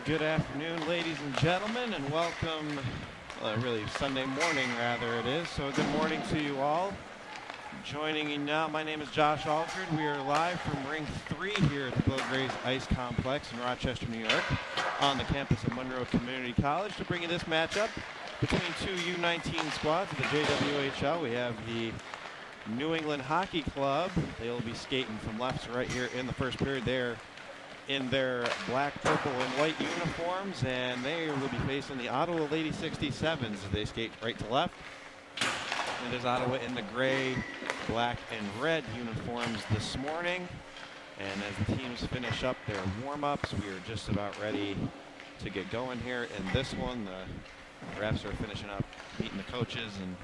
Good afternoon, ladies and gentlemen, and welcome, really Sunday morning rather it is, so good morning to you all. Joining you now, my name is Josh Alford. We are live from Rink 3 here at the Bill Gray's Ice Complex in Rochester, New York, on the campus of Monroe Community College to bring you this matchup between two U-19 squads of the JWHL. We have the New England Hockey Club. They'll be skating from left to right here in the first period. They're in their black, purple, and white uniforms, and they will be facing the Ottawa Lady 67s as they skate right to left. It is Ottawa in the gray, black, and red uniforms this morning. And as the teams finish up their warm-ups, we are just about ready to get going here in this one. The refs are finishing up, meeting the coaches and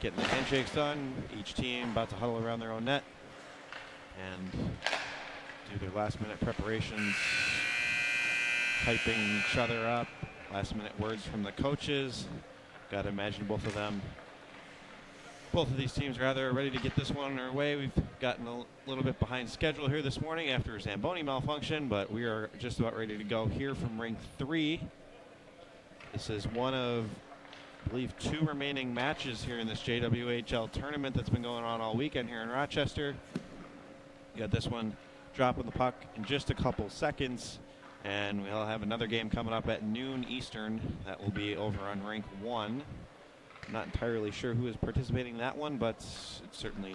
getting the handshakes done. Each team about to huddle around their own net and do their last-minute preparations, hyping each other up. Last-minute words from the coaches. Got to imagine both of these teams rather are ready to get this one underway. We've gotten a little bit behind schedule here this morning after a Zamboni malfunction, but we are just about ready to go here from Rink 3. This is one of, I believe, 2 remaining matches here in this JWHL tournament that's been going on all weekend here in Rochester. You got this one dropping the puck in just a couple seconds, and we'll have another game coming up at noon Eastern. That will be over on Rink 1. I'm not entirely sure who is participating in that one, but it's certainly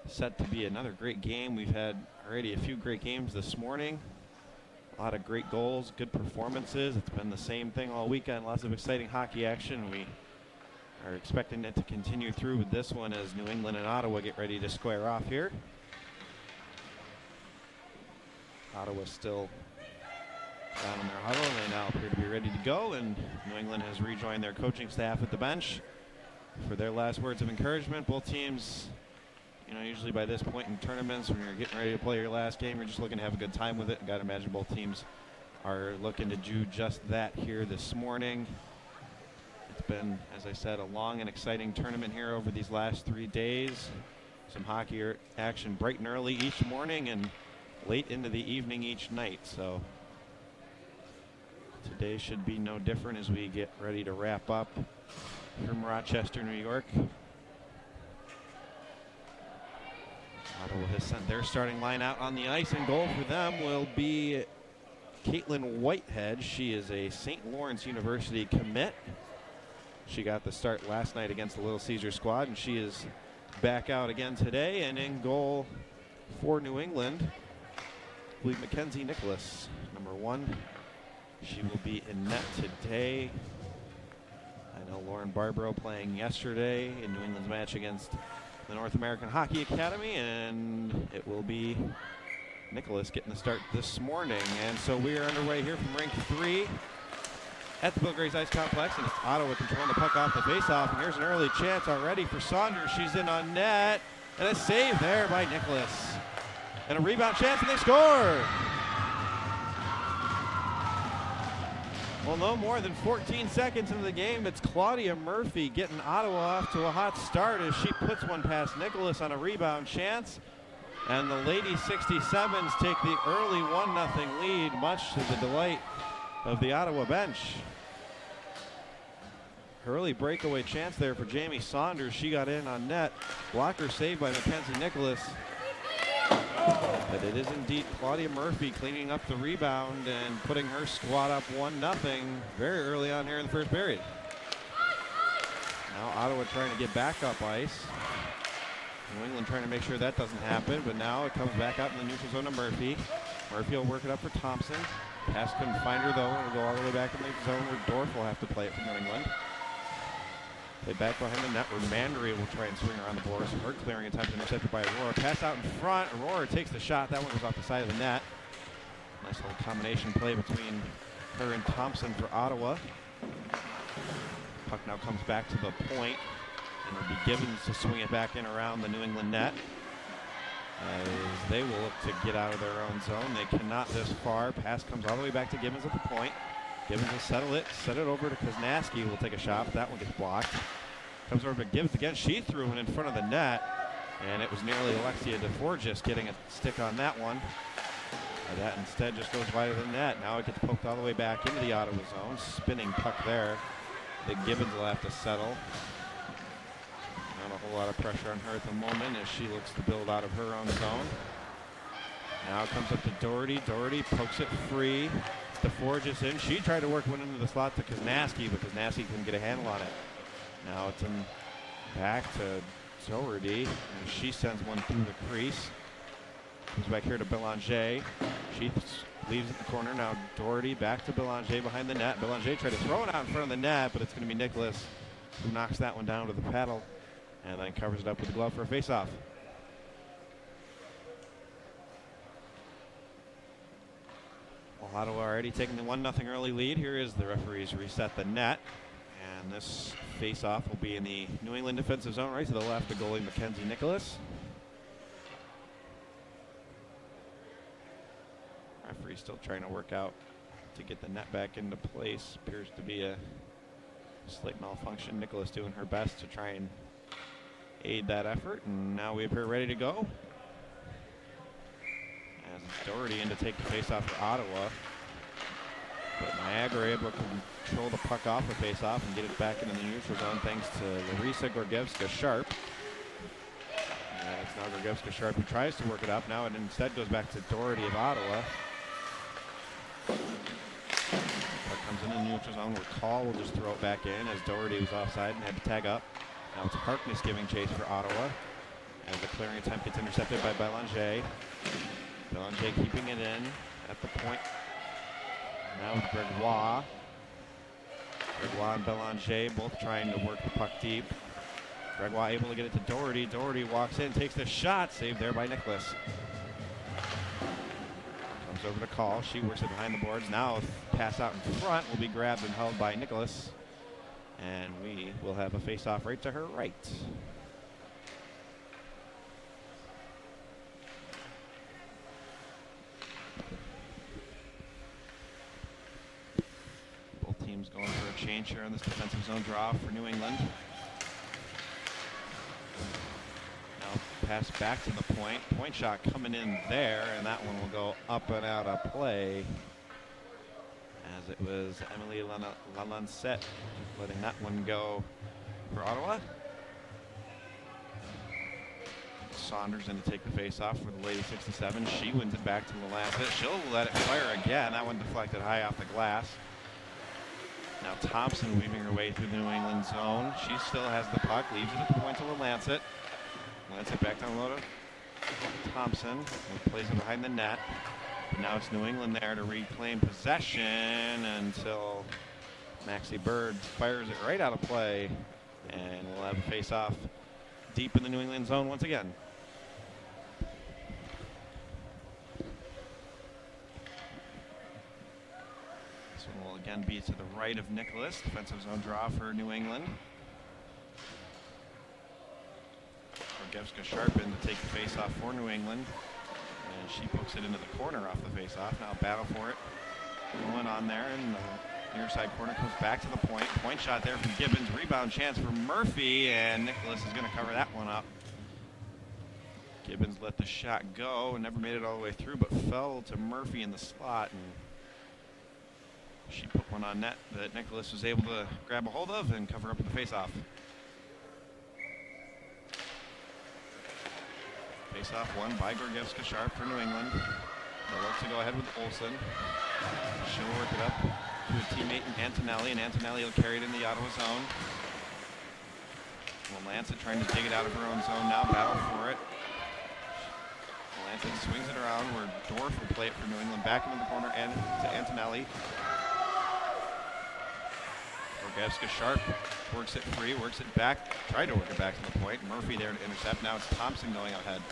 set to be another great game. We've had already a few great games this morning. A lot of great goals, good performances. It's been the same thing all weekend. Lots of exciting hockey action. We are expecting it to continue through with this one as New England and Ottawa get ready to square off here. Ottawa still down in their huddle, and they now appear to be ready to go, and New England has rejoined their coaching staff at the bench for their last words of encouragement. Both teams, usually by this point in tournaments, when you're getting ready to play your last game, you're just looking to have a good time with it. Got to imagine both teams are looking to do just that here this morning. It's been, as I said, a long and exciting tournament here over these last 3 days. Some hockey action bright and early each morning and late into the evening each night, so today should be no different as we get ready to wrap up from Rochester, New York. Ottawa has sent their starting line out on the ice, and goal for them will be Caitlin Whitehead. She is a St. Lawrence University commit. She got the start last night against the Little Caesar squad, and she is back out again today. And in goal for New England, I believe Mackenzie Nicholas, number 1. She will be in net today. I know Lauren Barbaro playing yesterday in New England's match against the North American Hockey Academy, and it will be Nicholas getting the start this morning. And so we are underway here from Rink 3 at the Bill Gray's Ice Complex, and it's Ottawa controlling the puck off the faceoff. And here's an early chance already for Saunders. She's in on net, and a save there by Nicholas. And a rebound chance, and they score! Well, no more than 14 seconds into the game, it's Claudia Murphy getting Ottawa off to a hot start as she puts one past Nicholas on a rebound chance. And the Lady 67s take the early 1-0 lead, much to the delight of the Ottawa bench. Early breakaway chance there for Jamie Saunders. She got in on net. Blocker saved by Mackenzie Nicholas. But it is indeed Claudia Murphy cleaning up the rebound and putting her squad up 1-0 very early on here in the first period. Now Ottawa trying to get back up ice. New England trying to make sure that doesn't happen, but now it comes back out in the neutral zone to Murphy. Murphy will work it up for Thompson. Pass couldn't find her though, and will go all the way back in the zone where Dorf will have to play it for New England. Play back behind the net where Mandry will try and swing around the boards. Her clearing attempt intercepted by Aurora. Pass out in front. Aurora takes the shot. That one goes off the side of the net. Nice little combination play between her and Thompson for Ottawa. Puck now comes back to the point, and it'll be Gibbons to swing it back in around the New England net. As they will look to get out of their own zone. They cannot this far. Pass comes all the way back to Gibbons at the point. Gibbons will set it over to Koznaski, who will take a shot, but that one gets blocked. Comes over to Gibbons again. She threw it in front of the net, and it was nearly Alexia DeForgis getting a stick on that one. That instead just goes wide of the net. Now it gets poked all the way back into the Ottawa zone. Spinning puck there. Big Gibbons will have to settle. Not a whole lot of pressure on her at the moment as she looks to build out of her own zone. Now it comes up to Doherty. Doherty pokes it free. DeForge's in. She tried to work one into the slot to Koznaski, but Koznaski couldn't get a handle on it. Now it's in back to Doherty, and she sends one through the crease. Comes back here to Belanger. She leaves at the corner. Now Doherty back to Belanger behind the net. Belanger tried to throw it out in front of the net, but it's going to be Nicholas who knocks that one down to the paddle and then covers it up with the glove for a face-off. Well, Ottawa already taking the 1-0 early lead. Here is the referees reset the net. And this face-off will be in the New England defensive zone right to the left of goalie Mackenzie Nicholas. Referee still trying to work out to get the net back into place. Appears to be a slight malfunction. Nicholas doing her best to try and aid that effort. And now we have her ready to go. As Doherty in to take the face-off for Ottawa. But Niagara able to control the puck off the face-off and get it back into the neutral zone thanks to Larisa Gorgievska-Sharp. It's now Gorgievska-Sharp who tries to work it up. Now it instead goes back to Doherty of Ottawa. Puck comes in the neutral zone where Call will just throw it back in as Doherty was offside and had to tag up. Now it's Harkness giving chase for Ottawa as the clearing attempt gets intercepted by Belanger. Belanger keeping it in at the point. Now Gregoire. Gregoire and Belanger both trying to work the puck deep. Gregoire able to get it to Doherty. Doherty walks in, takes the shot, saved there by Nicholas. Comes over to Call. She works it behind the boards. Now pass out in front will be grabbed and held by Nicholas. And we will have a face-off right to her right. Both teams going for a change here on this defensive zone draw for New England. Now pass back to the point. Point shot coming in there, and that one will go up and out of play. As it was Emily Lalancette letting that one go for Ottawa. Saunders in to take the face-off for the Lady 67. She wins it back to Lalancette. She'll let it fire again. That one deflected high off the glass. Now Thompson weaving her way through the New England zone. She still has the puck, leaves it at the point to Lalancette. Lancette back down low to Thompson, who plays it behind the net. But now it's New England there to reclaim possession until Maxie Bird fires it right out of play. And we'll have a face-off deep in the New England zone once again. This one will again be to the right of Nicholas. Defensive zone draw for New England. Gorgievska-Sharp in to take the face-off for New England. And she pokes it into the corner off the face-off. Now battle for it. Going on there, and the near side corner comes back to the point. Point shot there from Gibbons. Rebound chance for Murphy, and Nicholas is going to cover that one up. Gibbons let the shot go and never made it all the way through, but fell to Murphy in the slot, and she put one on net that Nicholas was able to grab a hold of and cover up the face-off. Face-off won by Gorgievska-Sharp for New England. They'll look to go ahead with Olsen. She'll work it up to a teammate in Antonelli, and Antonelli will carry it in the Ottawa zone. Lancette trying to dig it out of her own zone now, battle for it. Lancette swings it around where Dorf will play it for New England, back into the corner and to Antonelli. Gorgievska-Sharp works it free, works it back, tried to work it back to the point. Murphy there to intercept. Now it's Thompson going ahead.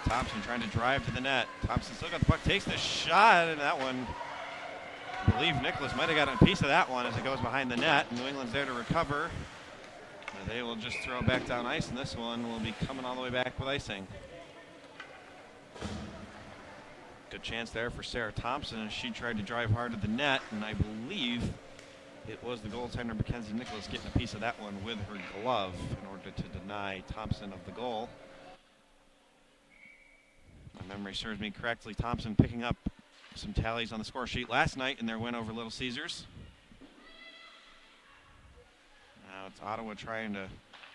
Thompson trying to drive to the net. Thompson still got the puck, takes the shot, and that one, I believe Nicholas might have gotten a piece of that one as it goes behind the net. New England's there to recover. And they will just throw it back down ice, and this one will be coming all the way back with icing. Good chance there for Sarah Thompson as she tried to drive hard to the net, and I believe it was the goaltender Mackenzie Nicholas getting a piece of that one with her glove in order to deny Thompson of the goal. My memory serves me correctly. Thompson picking up some tallies on the score sheet last night in their win over Little Caesars. Now it's Ottawa trying to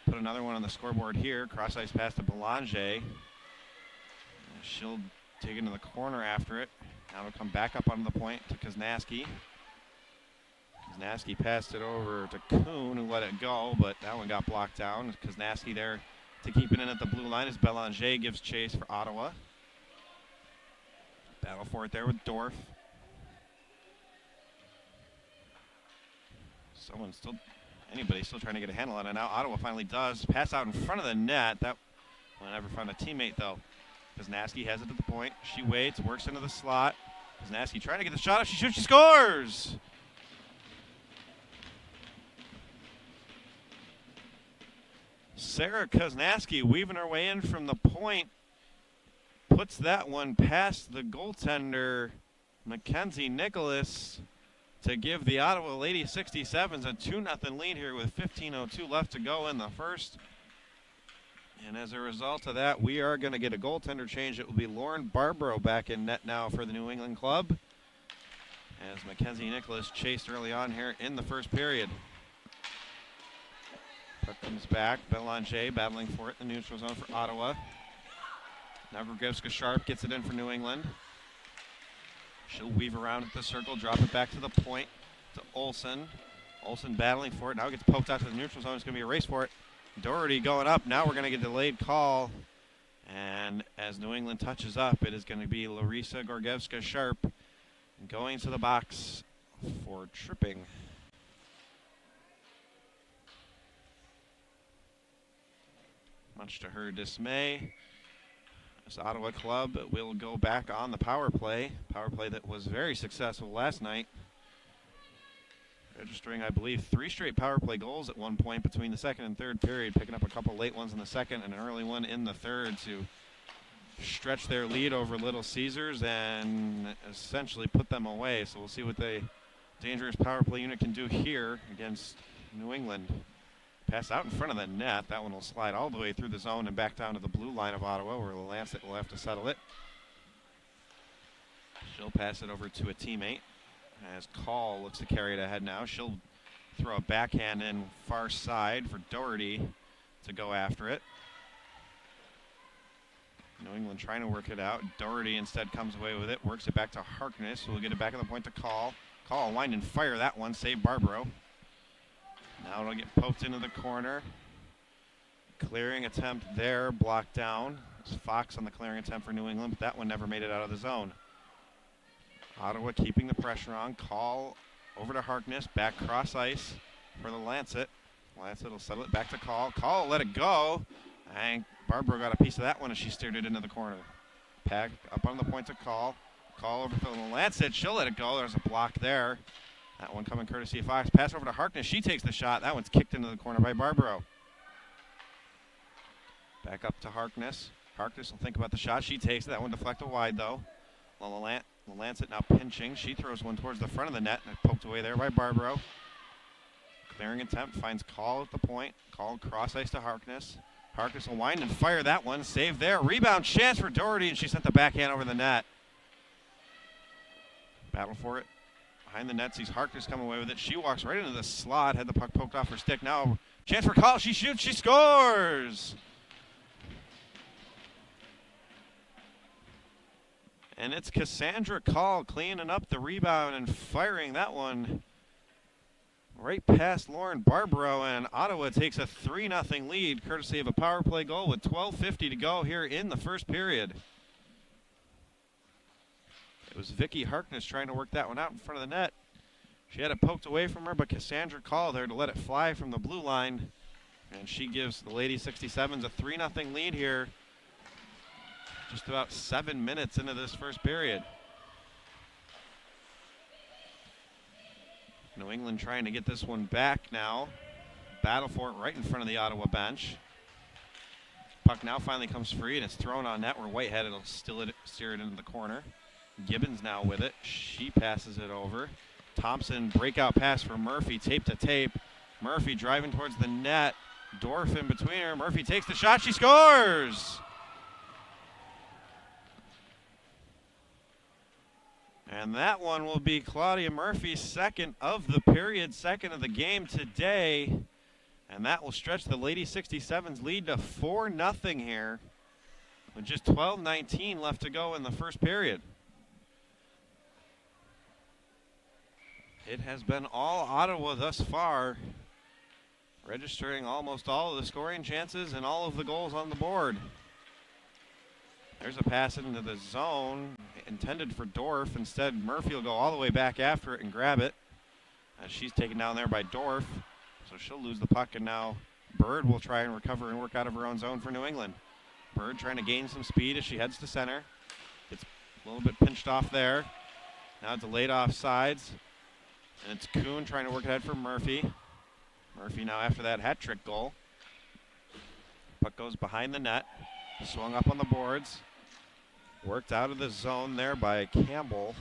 put another one on the scoreboard here. Cross ice pass to Belanger. She'll take it into the corner after it. Now it'll come back up onto the point to Koznaski. Koznaski passed it over to Kuhn, who let it go, but that one got blocked down. Koznaski there to keep it in at the blue line as Belanger gives chase for Ottawa. Battle for it there with Dorf. Anybody's still trying to get a handle on it. Now Ottawa finally does. Pass out in front of the net. That one never found a teammate, though. Koznaski has it at the point. She waits, works into the slot. Koznaski trying to get the shot up. She shoots, she scores! Sarah Koznaski weaving her way in from the point. Puts that one past the goaltender, Mackenzie Nicholas, to give the Ottawa Lady 67s a 2-0 lead here with 15:02 left to go in the first. And as a result of that, we are going to get a goaltender change. It will be Lauren Barbaro back in net now for the New England club, as Mackenzie Nicholas chased early on here in the first period. Puck comes back. Belanger battling for it in the neutral zone for Ottawa. Now Grogowska-Sharp gets it in for New England. She'll weave around at the circle, drop it back to the point to Olsen. Olsen battling for it. Now gets poked out to the neutral zone. It's going to be a race for it. Doherty going up. Now we're going to get a delayed call. And as New England touches up, it is going to be Larissa Gorgievska-Sharp going to the box for tripping. Much to her dismay, this Ottawa club will go back on the power play. Power play that was very successful last night, registering, I believe, 3 straight power play goals at one point between the second and third period, picking up a couple late ones in the second and an early one in the third to stretch their lead over Little Caesars and essentially put them away. So we'll see what the dangerous power play unit can do here against New England. Pass out in front of the net. That one will slide all the way through the zone and back down to the blue line of Ottawa, where Lancet will have to settle it. She'll pass it over to a teammate as Call looks to carry it ahead now. She'll throw a backhand in far side for Doherty to go after it. New England trying to work it out. Doherty instead comes away with it, works it back to Harkness, who will get it back on the point to Call. Call, wind and fire that one, save Barbaro. Now it'll get poked into the corner. Clearing attempt there, blocked down. It's Fox on the clearing attempt for New England, but that one never made it out of the zone. Ottawa keeping the pressure on. Call over to Harkness, back cross ice for the Lancet. Lancet will settle it back to Call. Call will let it go. And Barbara got a piece of that one as she steered it into the corner. Pack up on the point to Call. Call over to the Lancet. She'll let it go. There's a block there. That one coming courtesy of Fox. Pass over to Harkness. She takes the shot. That one's kicked into the corner by Barbaro. Back up to Harkness. Harkness will think about the shot. She takes it. That one deflected wide, though. Lancet now pinching. She throws one towards the front of the net. And poked away there by Barbaro. Clearing attempt. Finds Call at the point. Call cross ice to Harkness. Harkness will wind and fire that one. Save there. Rebound chance for Doherty, and she sent the backhand over the net. Battle for it. Behind the net, sees Harkness come away with it. She walks right into the slot, had the puck poked off her stick. Now, chance for Call. She shoots, she scores! And it's Cassandra Call cleaning up the rebound and firing that one right past Lauren Barbaro, and Ottawa takes a 3-0 lead, courtesy of a power play goal with 12:50 to go here in the first period. It was Vicky Harkness trying to work that one out in front of the net. She had it poked away from her, but Cassandra Call there to let it fly from the blue line. And she gives the Lady 67s a 3-0 lead here, just about 7 minutes into this first period. New England trying to get this one back now. Battle for it right in front of the Ottawa bench. Puck now finally comes free, and it's thrown on net where Whitehead will steer it into the corner. Gibbons now with it. She passes it over. Thompson, breakout pass for Murphy, tape to tape. Murphy driving towards the net. Dorf in between her. Murphy takes the shot. She scores! And that one will be Claudia Murphy's second of the period, second of the game today. And that will stretch the Lady 67's lead to 4-0 here, with just 12:19 left to go in the first period. It has been all Ottawa thus far, registering almost all of the scoring chances and all of the goals on the board. There's a pass into the zone intended for Dorf. Instead, Murphy will go all the way back after it and grab it, as she's taken down there by Dorf. So she'll lose the puck, and now Bird will try and recover and work out of her own zone for New England. Bird trying to gain some speed as she heads to center. Gets a little bit pinched off there. Now delayed off sides. And it's Kuhn trying to work ahead for Murphy. Murphy now after that hat trick goal. Puck goes behind the net. Swung up on the boards. Worked out of the zone there by Campbell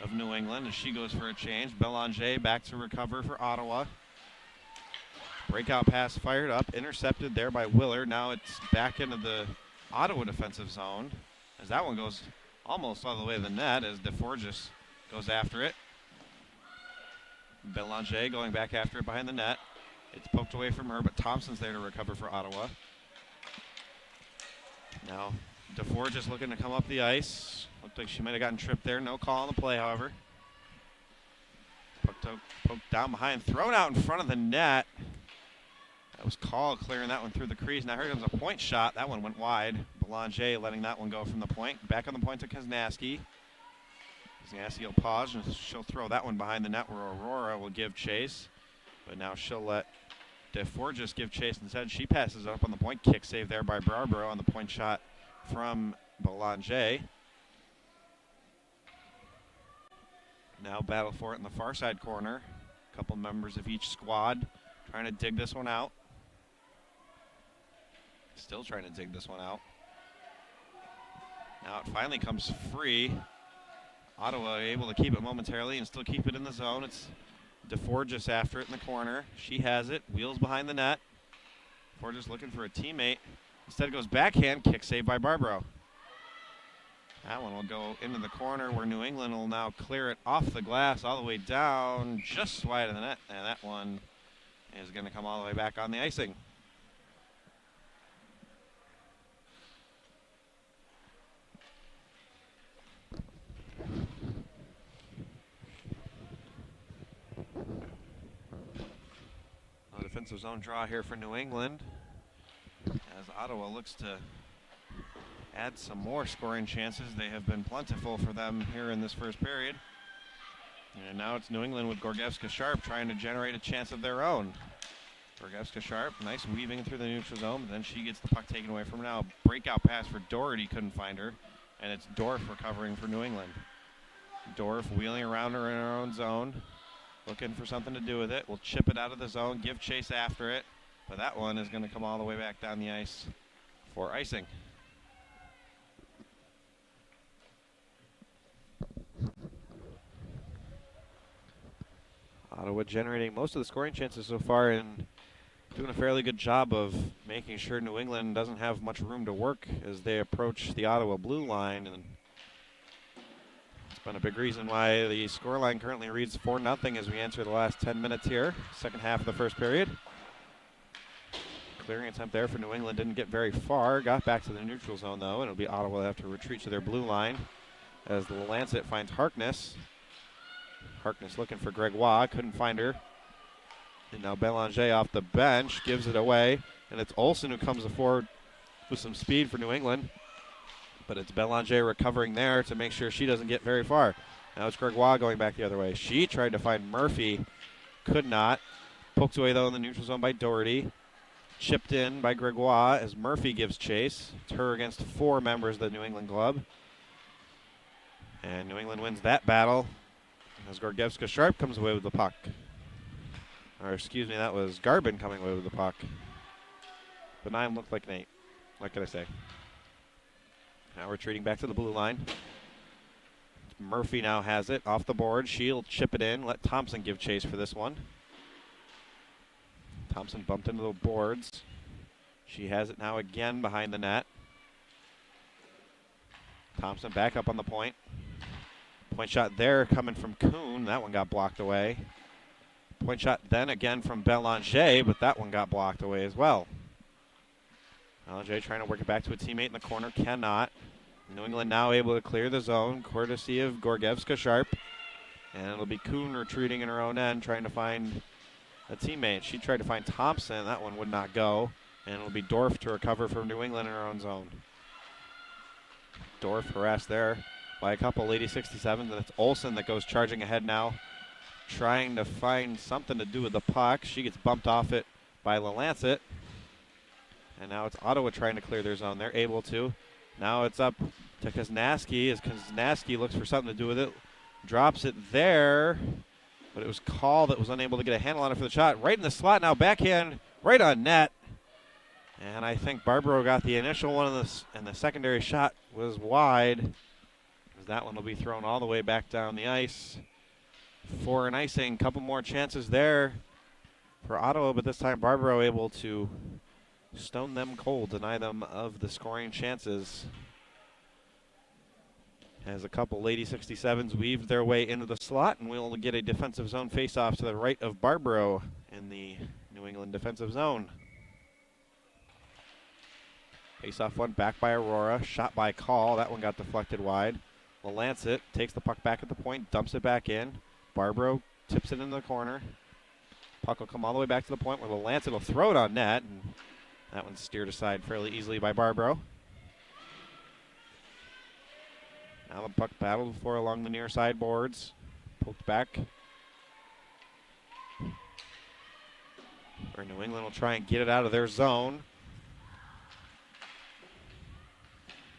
of New England as she goes for a change. Belanger back to recover for Ottawa. Breakout pass fired up, intercepted there by Willard. Now it's back into the Ottawa defensive zone as that one goes almost all the way to the net as DeForges goes after it. Belanger going back after it behind the net. It's poked away from her, but Thompson's there to recover for Ottawa. Now DeForges looking to come up the ice. Looked like she might have gotten tripped there. No call on the play, however. Poked down behind, thrown out in front of the net. That was called, clearing that one through the crease. Now here comes a point shot. That one went wide. Belanger letting that one go from the point. Back on the point to Kaznaski. Kaznaski will pause, and she'll throw that one behind the net where Aurora will give chase. But now she'll let DeForges give chase instead. She passes it up on the point. Kick save there by Barbaro on the point shot from Belanger. Now battle for it in the far side corner. A couple members of each squad trying to dig this one out. Still trying to dig this one out. Now it finally comes free. Ottawa able to keep it momentarily and still keep it in the zone. It's DeForges after it in the corner. She has it, wheels behind the net. DeForges looking for a teammate. Instead it goes backhand, kick saved by Barbaro. That one will go into the corner where New England will now clear it off the glass all the way down just wide of the net. And that one is going to come all the way back on the icing. A defensive zone draw here for New England as Ottawa looks to add some more scoring chances. They have been plentiful for them here in this first period. And now it's New England with Gorgievska-Sharp trying to generate a chance of their own. Gorgievska-Sharp, nice weaving through the neutral zone, but then she gets the puck taken away from her now. Breakout pass for Doherty, couldn't find her. And it's Dorf recovering for New England. Dorf wheeling around her in her own zone, looking for something to do with it. Will chip it out of the zone, give chase after it. But that one is going to come all the way back down the ice for icing. Ottawa generating most of the scoring chances so far and doing a fairly good job of making sure New England doesn't have much room to work as they approach the Ottawa blue line. And it's been a big reason why the scoreline currently reads 4-0 as we enter the last 10 minutes here, second half of the first period. Clearing attempt there for New England didn't get very far. Got back to the neutral zone though, and it'll be Ottawa that have to retreat to their blue line as the Lancet finds Harkness. Harkness looking for Gregoire, couldn't find her. And now Belanger off the bench gives it away, and it's Olsen who comes forward with some speed for New England. But it's Belanger recovering there to make sure she doesn't get very far. Now it's Gregoire going back the other way. She tried to find Murphy, could not. Poked away though in the neutral zone by Doherty. Chipped in by Gregoire as Murphy gives chase. It's her against four members of the New England club. And New England wins that battle as Gorgievska-Sharp comes away with the puck. Or excuse me, that was Garbin coming away with the puck. The 9 looked like an 8. What can I say? Now retreating back to the blue line. Murphy now has it off the board. She'll chip it in. Let Thompson give chase for this one. Thompson bumped into the boards. She has it now again behind the net. Thompson back up on the point. Point shot there coming from Kuhn. That one got blocked away. Point shot then again from Belanger, but that one got blocked away as well. Belanger trying to work it back to a teammate in the corner. Cannot. New England now able to clear the zone, courtesy of Gorgievska Sharp. And it'll be Kuhn retreating in her own end, trying to find a teammate. She tried to find Thompson. That one would not go. And it'll be Dorf to recover from New England in her own zone. Dorf harassed there by a couple Lady 67s, and it's Olsen that goes charging ahead now, trying to find something to do with the puck. She gets bumped off it by LaLancet. And now it's Ottawa trying to clear their zone. They're able to. Now it's up to Koznaski as Koznaski looks for something to do with it. Drops it there, but it was Call that was unable to get a handle on it for the shot. Right in the slot now, backhand, right on net. And I think Barbaro got the initial one, and the secondary shot was wide. That one will be thrown all the way back down the ice for an icing. Couple more chances there for Ottawa, but this time Barbaro able to stone them cold, deny them of the scoring chances. As a couple Lady 67s weave their way into the slot, and we'll get a defensive zone faceoff to the right of Barbaro in the New England defensive zone. Faceoff one back by Aurora, shot by Call. That one got deflected wide. LaLancet takes the puck back at the point, dumps it back in. Barbaro tips it into the corner. Puck will come all the way back to the point where LaLancet will throw it on net, and that one's steered aside fairly easily by Barbaro. Now the puck battled for along the near side boards. Poked back. Where New England will try and get it out of their zone.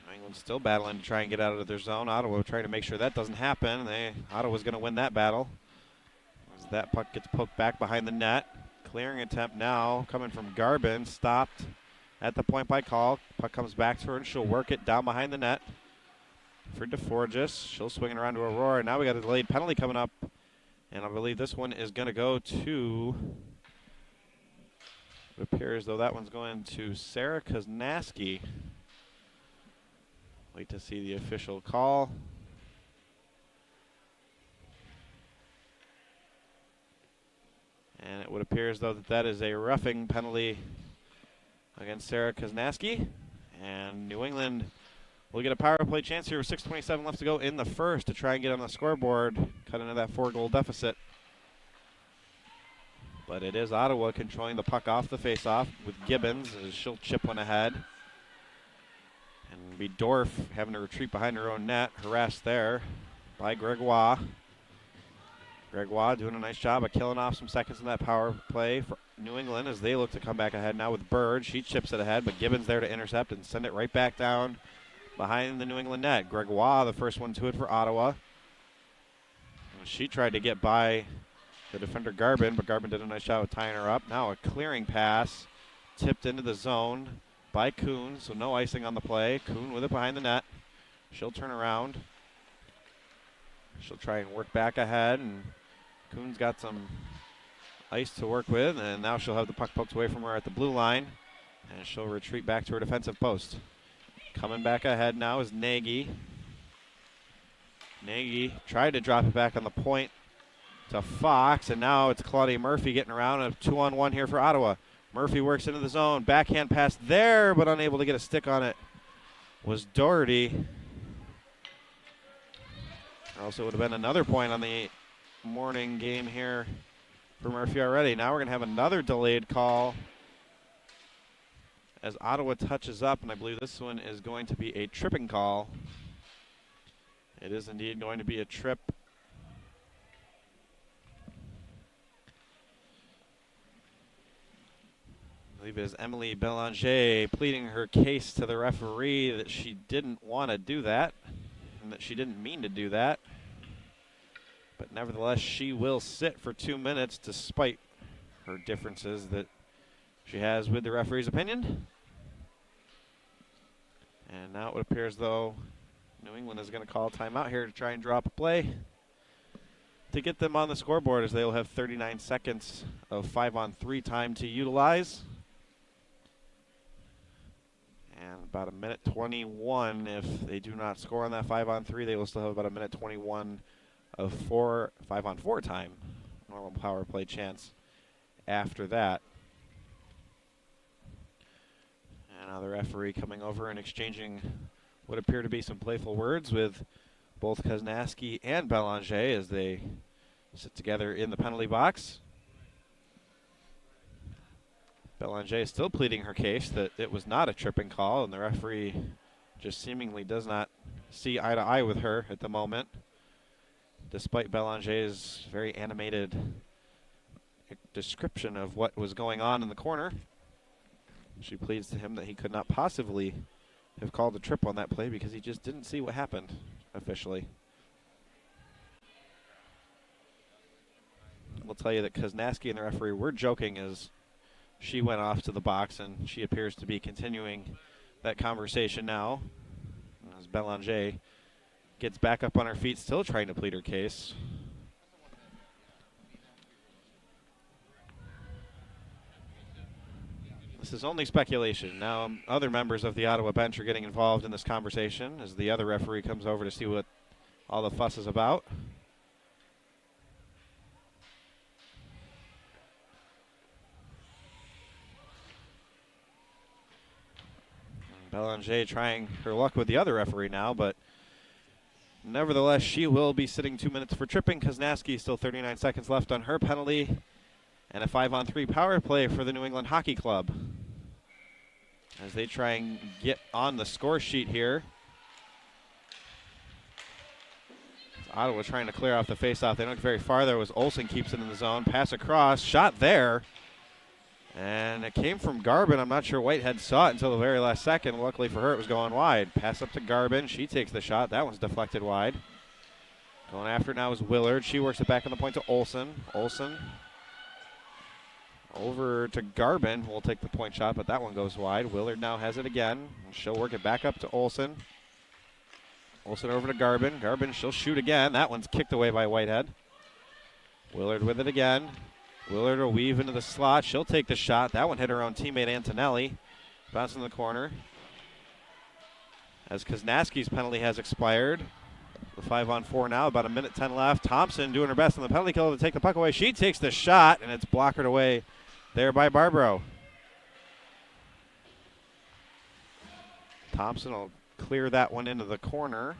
New England still battling to try and get out of their zone. Ottawa trying to make sure that doesn't happen. Ottawa's going to win that battle. As that puck gets poked back behind the net. Clearing attempt now coming from Garbin. Stopped at the point by Call. Puck comes back to her and she'll work it down behind the net. For DeForgis, she'll swing it around to Aurora. Now we got a delayed penalty coming up, and I believe this one is going to go to, it appears though that one's going to Sarah Koznaski. Wait to see the official call. And it would appear as though that is a roughing penalty against Sarah Koznaski, and New England we'll get a power play chance here with 6:27 left to go in the first to try and get on the scoreboard, cut into that 4-goal deficit. But it is Ottawa controlling the puck off the faceoff with Gibbons as she'll chip one ahead. And it'll be Dorf having to retreat behind her own net, harassed there by Gregoire. Gregoire doing a nice job of killing off some seconds in that power play for New England as they look to come back ahead now with Bird. She chips it ahead, but Gibbons there to intercept and send it right back down behind the New England net. Gregoire, the first one to it for Ottawa. She tried to get by the defender Garbin, but Garbin did a nice job of tying her up. Now a clearing pass tipped into the zone by Kuhn, so no icing on the play. Kuhn with it behind the net. She'll turn around. She'll try and work back ahead, and Kuhn's got some ice to work with, and now she'll have the puck poked away from her at the blue line, and she'll retreat back to her defensive post. Coming back ahead now is Nagy. Nagy tried to drop it back on the point to Fox, and now it's Claudia Murphy getting around. A 2-on-1 here for Ottawa. Murphy works into the zone. Backhand pass there, but unable to get a stick on it was Doherty. Or else it would have been another point on the morning game here for Murphy already. Now we're going to have another delayed call as Ottawa touches up, and I believe this one is going to be a tripping call. It is indeed going to be a trip. I believe it is Emily Belanger pleading her case to the referee that she didn't want to do that and that she didn't mean to do that. But nevertheless, she will sit for 2 minutes despite her differences that she has with the referee's opinion. And now it would appear as though New England is going to call a timeout here to try and drop a play to get them on the scoreboard, as they will have 39 seconds of 5-on-3 time to utilize. And about a minute 21. If they do not score on that 5-on-3, they will still have about a minute 21 of 5-on-4 time. Normal power play chance after that. And now the referee coming over and exchanging what appear to be some playful words with both Koznaski and Belanger as they sit together in the penalty box. Belanger still pleading her case that it was not a tripping call, and the referee just seemingly does not see eye to eye with her at the moment, despite Belanger's very animated description of what was going on in the corner. She pleads to him that he could not possibly have called a trip on that play because he just didn't see what happened officially. We'll tell you that Koznaski and the referee were joking as she went off to the box, and she appears to be continuing that conversation now as Belanger gets back up on her feet, still trying to plead her case. This is only speculation. Now other members of the Ottawa bench are getting involved in this conversation as the other referee comes over to see what all the fuss is about. Belanger trying her luck with the other referee now, but nevertheless, she will be sitting 2 minutes for tripping. Koznaski still 39 seconds left on her penalty. And a 5-on-3 power play for the New England Hockey Club as they try and get on the score sheet here. Ottawa trying to clear off the faceoff. They don't get very far there as Olsen keeps it in the zone. Pass across, shot there. And it came from Garbin. I'm not sure Whitehead saw it until the very last second. Luckily for her, it was going wide. Pass up to Garbin. She takes the shot. That one's deflected wide. Going after it now is Willard. She works it back on the point to Olsen. Olsen over to Garbin. Will take the point shot, but that one goes wide. Willard now has it again. She'll work it back up to Olsen. Olsen over to Garbin. Garbin, she'll shoot again. That one's kicked away by Whitehead. Willard with it again. Willard will weave into the slot. She'll take the shot. That one hit her own teammate Antonelli. Bounce in the corner. As Koznaski's penalty has expired. The 5-on-4 now, about a minute 10 left. Thompson doing her best on the penalty kill to take the puck away. She takes the shot, and it's blockered away there by Barbaro. Thompson will clear that one into the corner.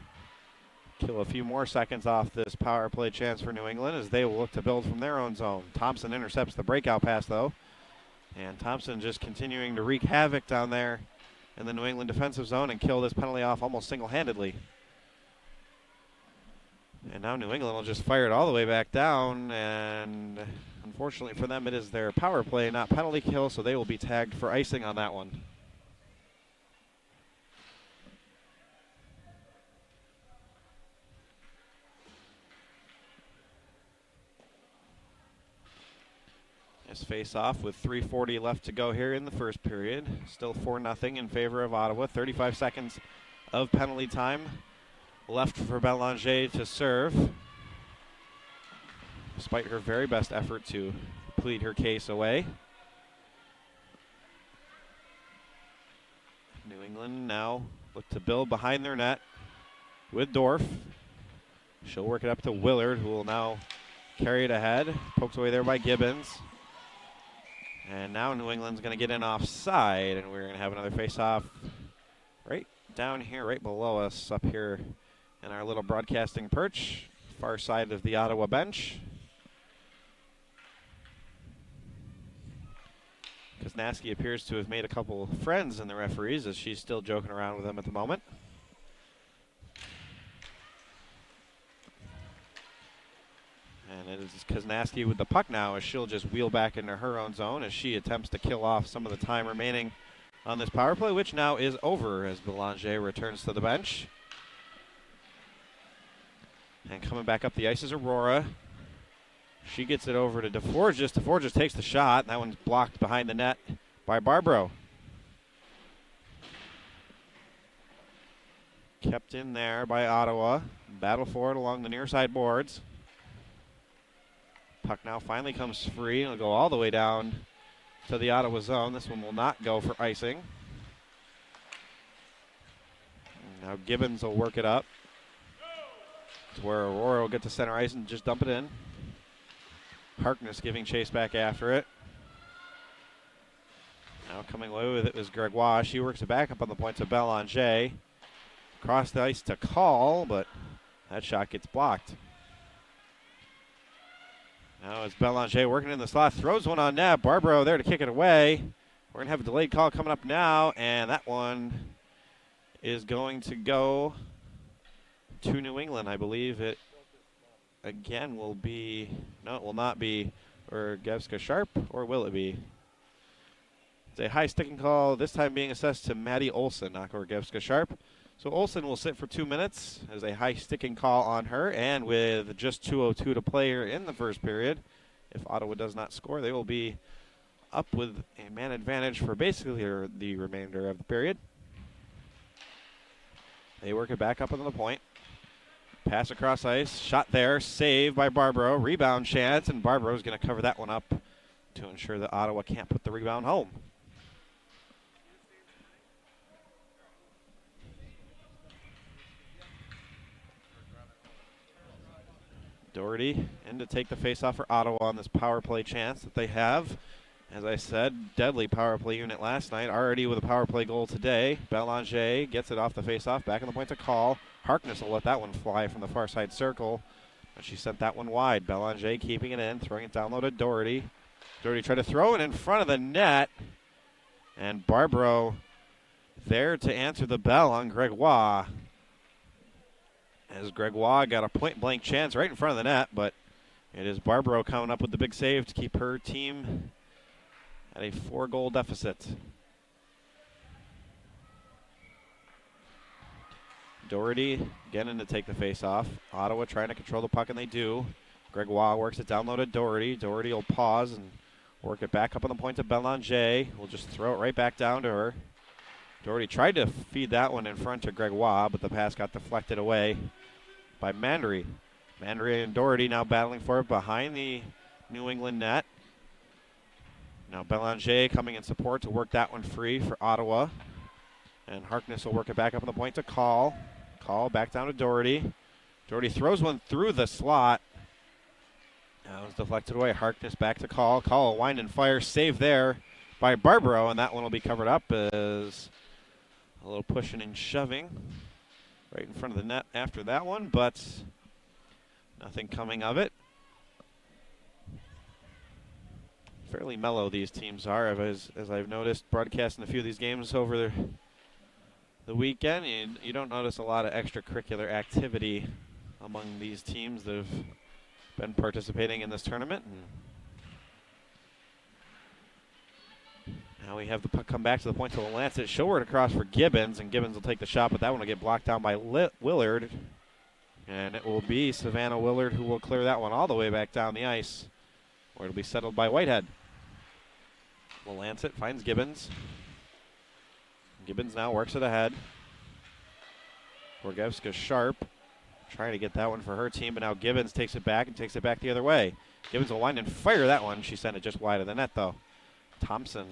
Kill a few more seconds off this power play chance for New England as they will look to build from their own zone. Thompson intercepts the breakout pass, though. And Thompson just continuing to wreak havoc down there in the New England defensive zone and kill this penalty off almost single-handedly. And now New England will just fire it all the way back down, and unfortunately for them, it is their power play, not penalty kill, so they will be tagged for icing on that one. This face-off with 3:40 left to go here in the first period. Still 4-0 in favor of Ottawa. 35 seconds of penalty time left for Belanger to serve, despite her very best effort to plead her case away. New England now look to build behind their net with Dorf. She'll work it up to Willard, who will now carry it ahead. Poked away there by Gibbons. And now New England's going to get in offside, and we're going to have another face-off right down here, right below us, up here in our little broadcasting perch, far side of the Ottawa bench. Koznaski appears to have made a couple friends in the referees as she's still joking around with them at the moment. And it is Koznaski with the puck now as she'll just wheel back into her own zone as she attempts to kill off some of the time remaining on this power play, which now is over as Belanger returns to the bench. And coming back up the ice is Aurora. She gets it over to DeForges. DeForges takes the shot. That one's blocked behind the net by Barbaro. Kept in there by Ottawa. Battle for it along the near side boards. Puck now finally comes free. It'll go all the way down to the Ottawa zone. This one will not go for icing. Now Gibbons will work it up to where Aurora will get to center ice and just dump it in. Harkness giving chase back after it. Now coming away with it is Gregoire. She works it back up on the point to Belanger. Across the ice to Call, but that shot gets blocked. Now it's Belanger working in the slot, throws one on net. Barbaro there to kick it away. We're going to have a delayed call coming up now, and that one is going to go to New England. I believe it again will be, no, it will not be Urgevska Sharp, or will it be? It's a high sticking call, this time being assessed to Maddie Olson, not Urgevska Sharp. So Olson will sit for 2 minutes as a high sticking call on her, and with just 2:02 to play here in the first period, if Ottawa does not score, they will be up with a man advantage for basically the remainder of the period. They work it back up on the point. Pass across ice, shot there, saved by Barbaro, rebound chance, and Barbaro's going to cover that one up to ensure that Ottawa can't put the rebound home. Doherty in to take the face-off for Ottawa on this power play chance that they have. As I said, deadly power play unit last night, already with a power play goal today. Belanger gets it off the face-off, back on the point to Call. Harkness will let that one fly from the far side circle. But she sent that one wide. Belanger keeping it in, throwing it down low to Doherty. Doherty tried to throw it in front of the net. And Barbaro there to answer the bell on Gregoire. As Gregoire got a point-blank chance right in front of the net, but it is Barbaro coming up with the big save to keep her team at a 4-goal deficit. Doherty getting to take the face-off. Ottawa trying to control the puck, and they do. Gregoire works it down low to Doherty. Doherty will pause and work it back up on the point to Belanger. We'll just throw it right back down to her. Doherty tried to feed that one in front to Gregoire, but the pass got deflected away by Mandry. Mandry and Doherty now battling for it behind the New England net. Now Belanger coming in support to work that one free for Ottawa. And Harkness will work it back up on the point to Call. Call back down to Doherty. Doherty throws one through the slot. That was deflected away. Harkness back to Call. Call a wind and fire save there by Barbaro, and that one will be covered up as a little pushing and shoving right in front of the net after that one, but nothing coming of it. Fairly mellow these teams are, as I've noticed broadcasting a few of these games over the weekend. You don't notice a lot of extracurricular activity among these teams that have been participating in this tournament. And now we have the puck come back to the point to Lancet. Show it across for Gibbons, and Gibbons will take the shot, but that one will get blocked down by Willard. And it will be Savannah Willard who will clear that one all the way back down the ice, where it'll be settled by Whitehead. Lancet finds Gibbons. Gibbons now works it ahead. Urgevska Sharp trying to get that one for her team, but now Gibbons takes it back and takes it back the other way. Gibbons will wind and fire that one. She sent it just wide of the net, though. Thompson,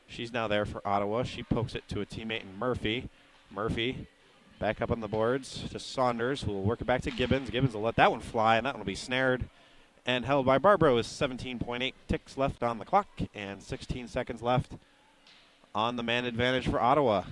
she's now there for Ottawa. She pokes it to a teammate in Murphy. Murphy back up on the boards to Saunders, who will work it back to Gibbons. Gibbons will let that one fly, and that one will be snared and held by Barbaro. With 17.8 ticks left on the clock and 16 seconds left on the man advantage for Ottawa.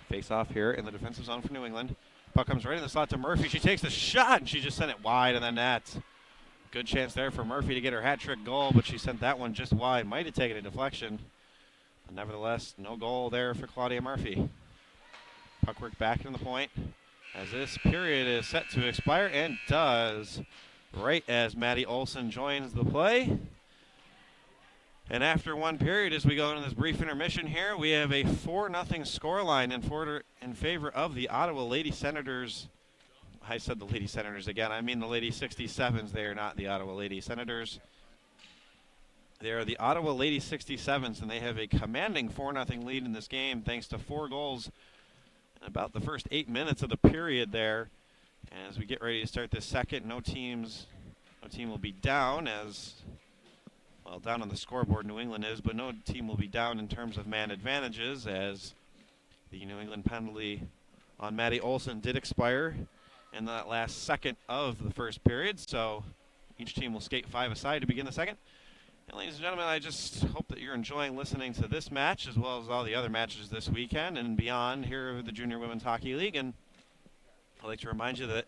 Face off here in the defensive zone for New England. Puck comes right in the slot to Murphy. She takes the shot, and she just sent it wide in the net. Good chance there for Murphy to get her hat trick goal, but she sent that one just wide. Might have taken a deflection. But nevertheless, no goal there for Claudia Murphy. Puck work back in the point as this period is set to expire, and does, right as Maddie Olson joins the play. And after one period, as we go into this brief intermission here, we have a 4-0 scoreline in favor of the Ottawa Lady Senators. I said the Lady Senators again. I mean the Lady 67s. They are not the Ottawa Lady Senators. They are the Ottawa Lady 67s, and they have a commanding 4-0 lead in this game thanks to 4 goals in about the first 8 minutes of the period there. And as we get ready to start this second, no teams No team will be down down on the scoreboard New England is, but no team will be down in terms of man advantages, as the New England penalty on Maddie Olson did expire in that last second of the first period, so each team will skate 5 aside to begin the second. And ladies and gentlemen, I just hope that you're enjoying listening to this match as well as all the other matches this weekend and beyond here with the Junior Women's Hockey League. And I'd like to remind you that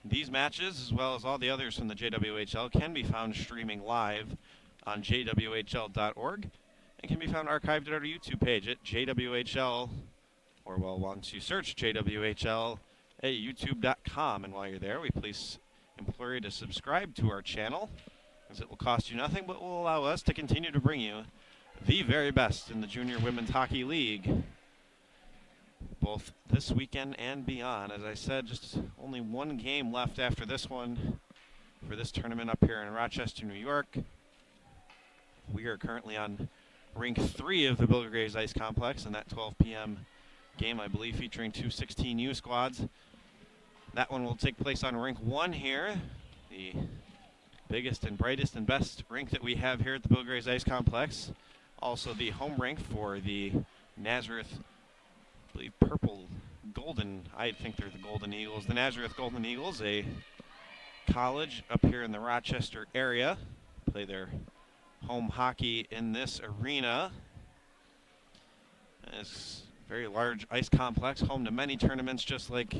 these matches, as well as all the others from the JWHL, can be found streaming live on jwhl.org and can be found archived at our YouTube page at JWHL, or once you search JWHL at youtube.com. And while you're there, we please implore you to subscribe to our channel, as it will cost you nothing but will allow us to continue to bring you the very best in the Junior Women's Hockey League, both this weekend and beyond. As I said, just only one game left after this one for this tournament up here in Rochester, New York. We are currently on Rink 3 of the Bill Graves Ice Complex, and that 12 p.m. game, I believe, featuring 2 16U squads. That one will take place on Rink 1 here, the biggest and brightest and best rink that we have here at the Bill Graves Ice Complex. Also the home rink for the Nazareth, I believe, golden, I think they're the Golden Eagles. The Nazareth Golden Eagles, a college up here in the Rochester area, play their home hockey in this arena. It's a very large ice complex, home to many tournaments just like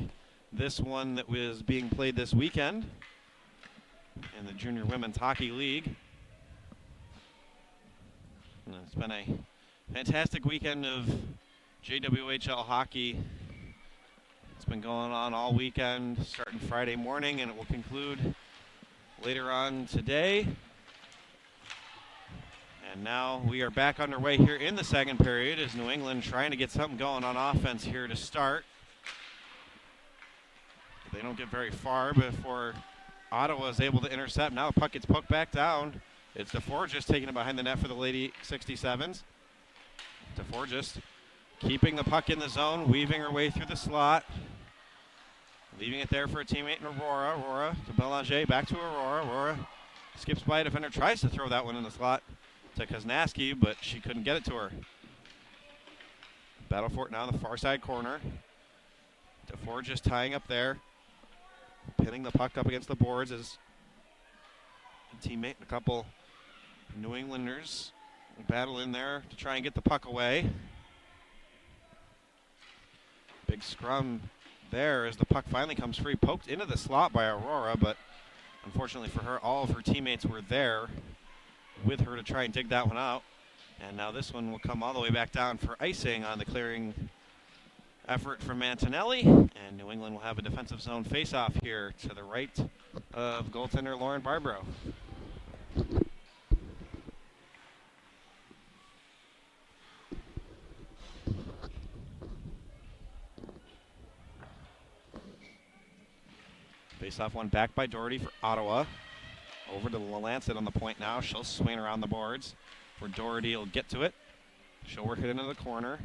this one that was being played this weekend in the Junior Women's Hockey League. And it's been a fantastic weekend of JWHL hockey. It's been going on all weekend, starting Friday morning, and it will conclude later on today. And now we are back underway here in the second period as New England trying to get something going on offense here to start. They don't get very far before Ottawa is able to intercept. Now the puck gets poked back down. It's DeForgis taking it behind the net for the Lady 67s. DeForgis keeping the puck in the zone, weaving her way through the slot. Leaving it there for a teammate in Aurora. Aurora to Belanger, back to Aurora. Aurora skips by a defender, tries to throw that one in the slot to Koznaski, but she couldn't get it to her. Battle for it now in the far side corner. DeForgis tying up there, pinning the puck up against the boards as a teammate and a couple New Englanders battle in there to try and get the puck away. Big scrum there as the puck finally comes free, poked into the slot by Aurora, but unfortunately for her, all of her teammates were there with her to try and dig that one out. And now this one will come all the way back down for icing on the clearing effort from Mantinelli. And New England will have a defensive zone face-off here to the right of goaltender Lauren Barbaro. Face-off one back by Doherty for Ottawa. Over to Lancet on the point now. She'll swing around the boards where Doherty will get to it. She'll work it into the corner.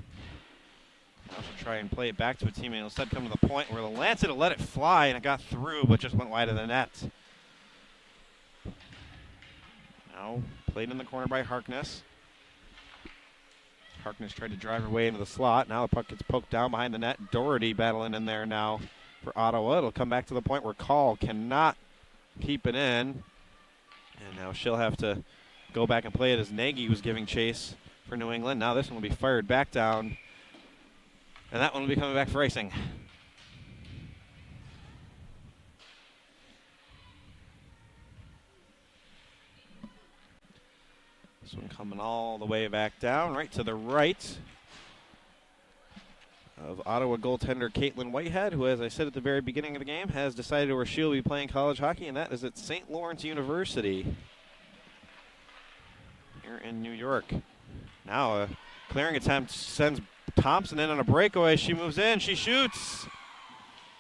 Now she'll try and play it back to a teammate. Instead come to the point where Lancet will let it fly, and it got through but just went wide of the net. Now played in the corner by Harkness. Harkness tried to drive her way into the slot. Now the puck gets poked down behind the net. Doherty battling in there now for Ottawa. It'll come back to the point where Call cannot keep it in. And now she'll have to go back and play it as Nagy was giving chase for New England. Now this one will be fired back down. And that one will be coming back for icing. This one coming all the way back down, right to the right of Ottawa goaltender Caitlin Whitehead, who, as I said at the very beginning of the game, has decided where she'll be playing college hockey, and that is at St. Lawrence University here in New York. Now a clearing attempt sends Thompson in on a breakaway. She moves in, she shoots,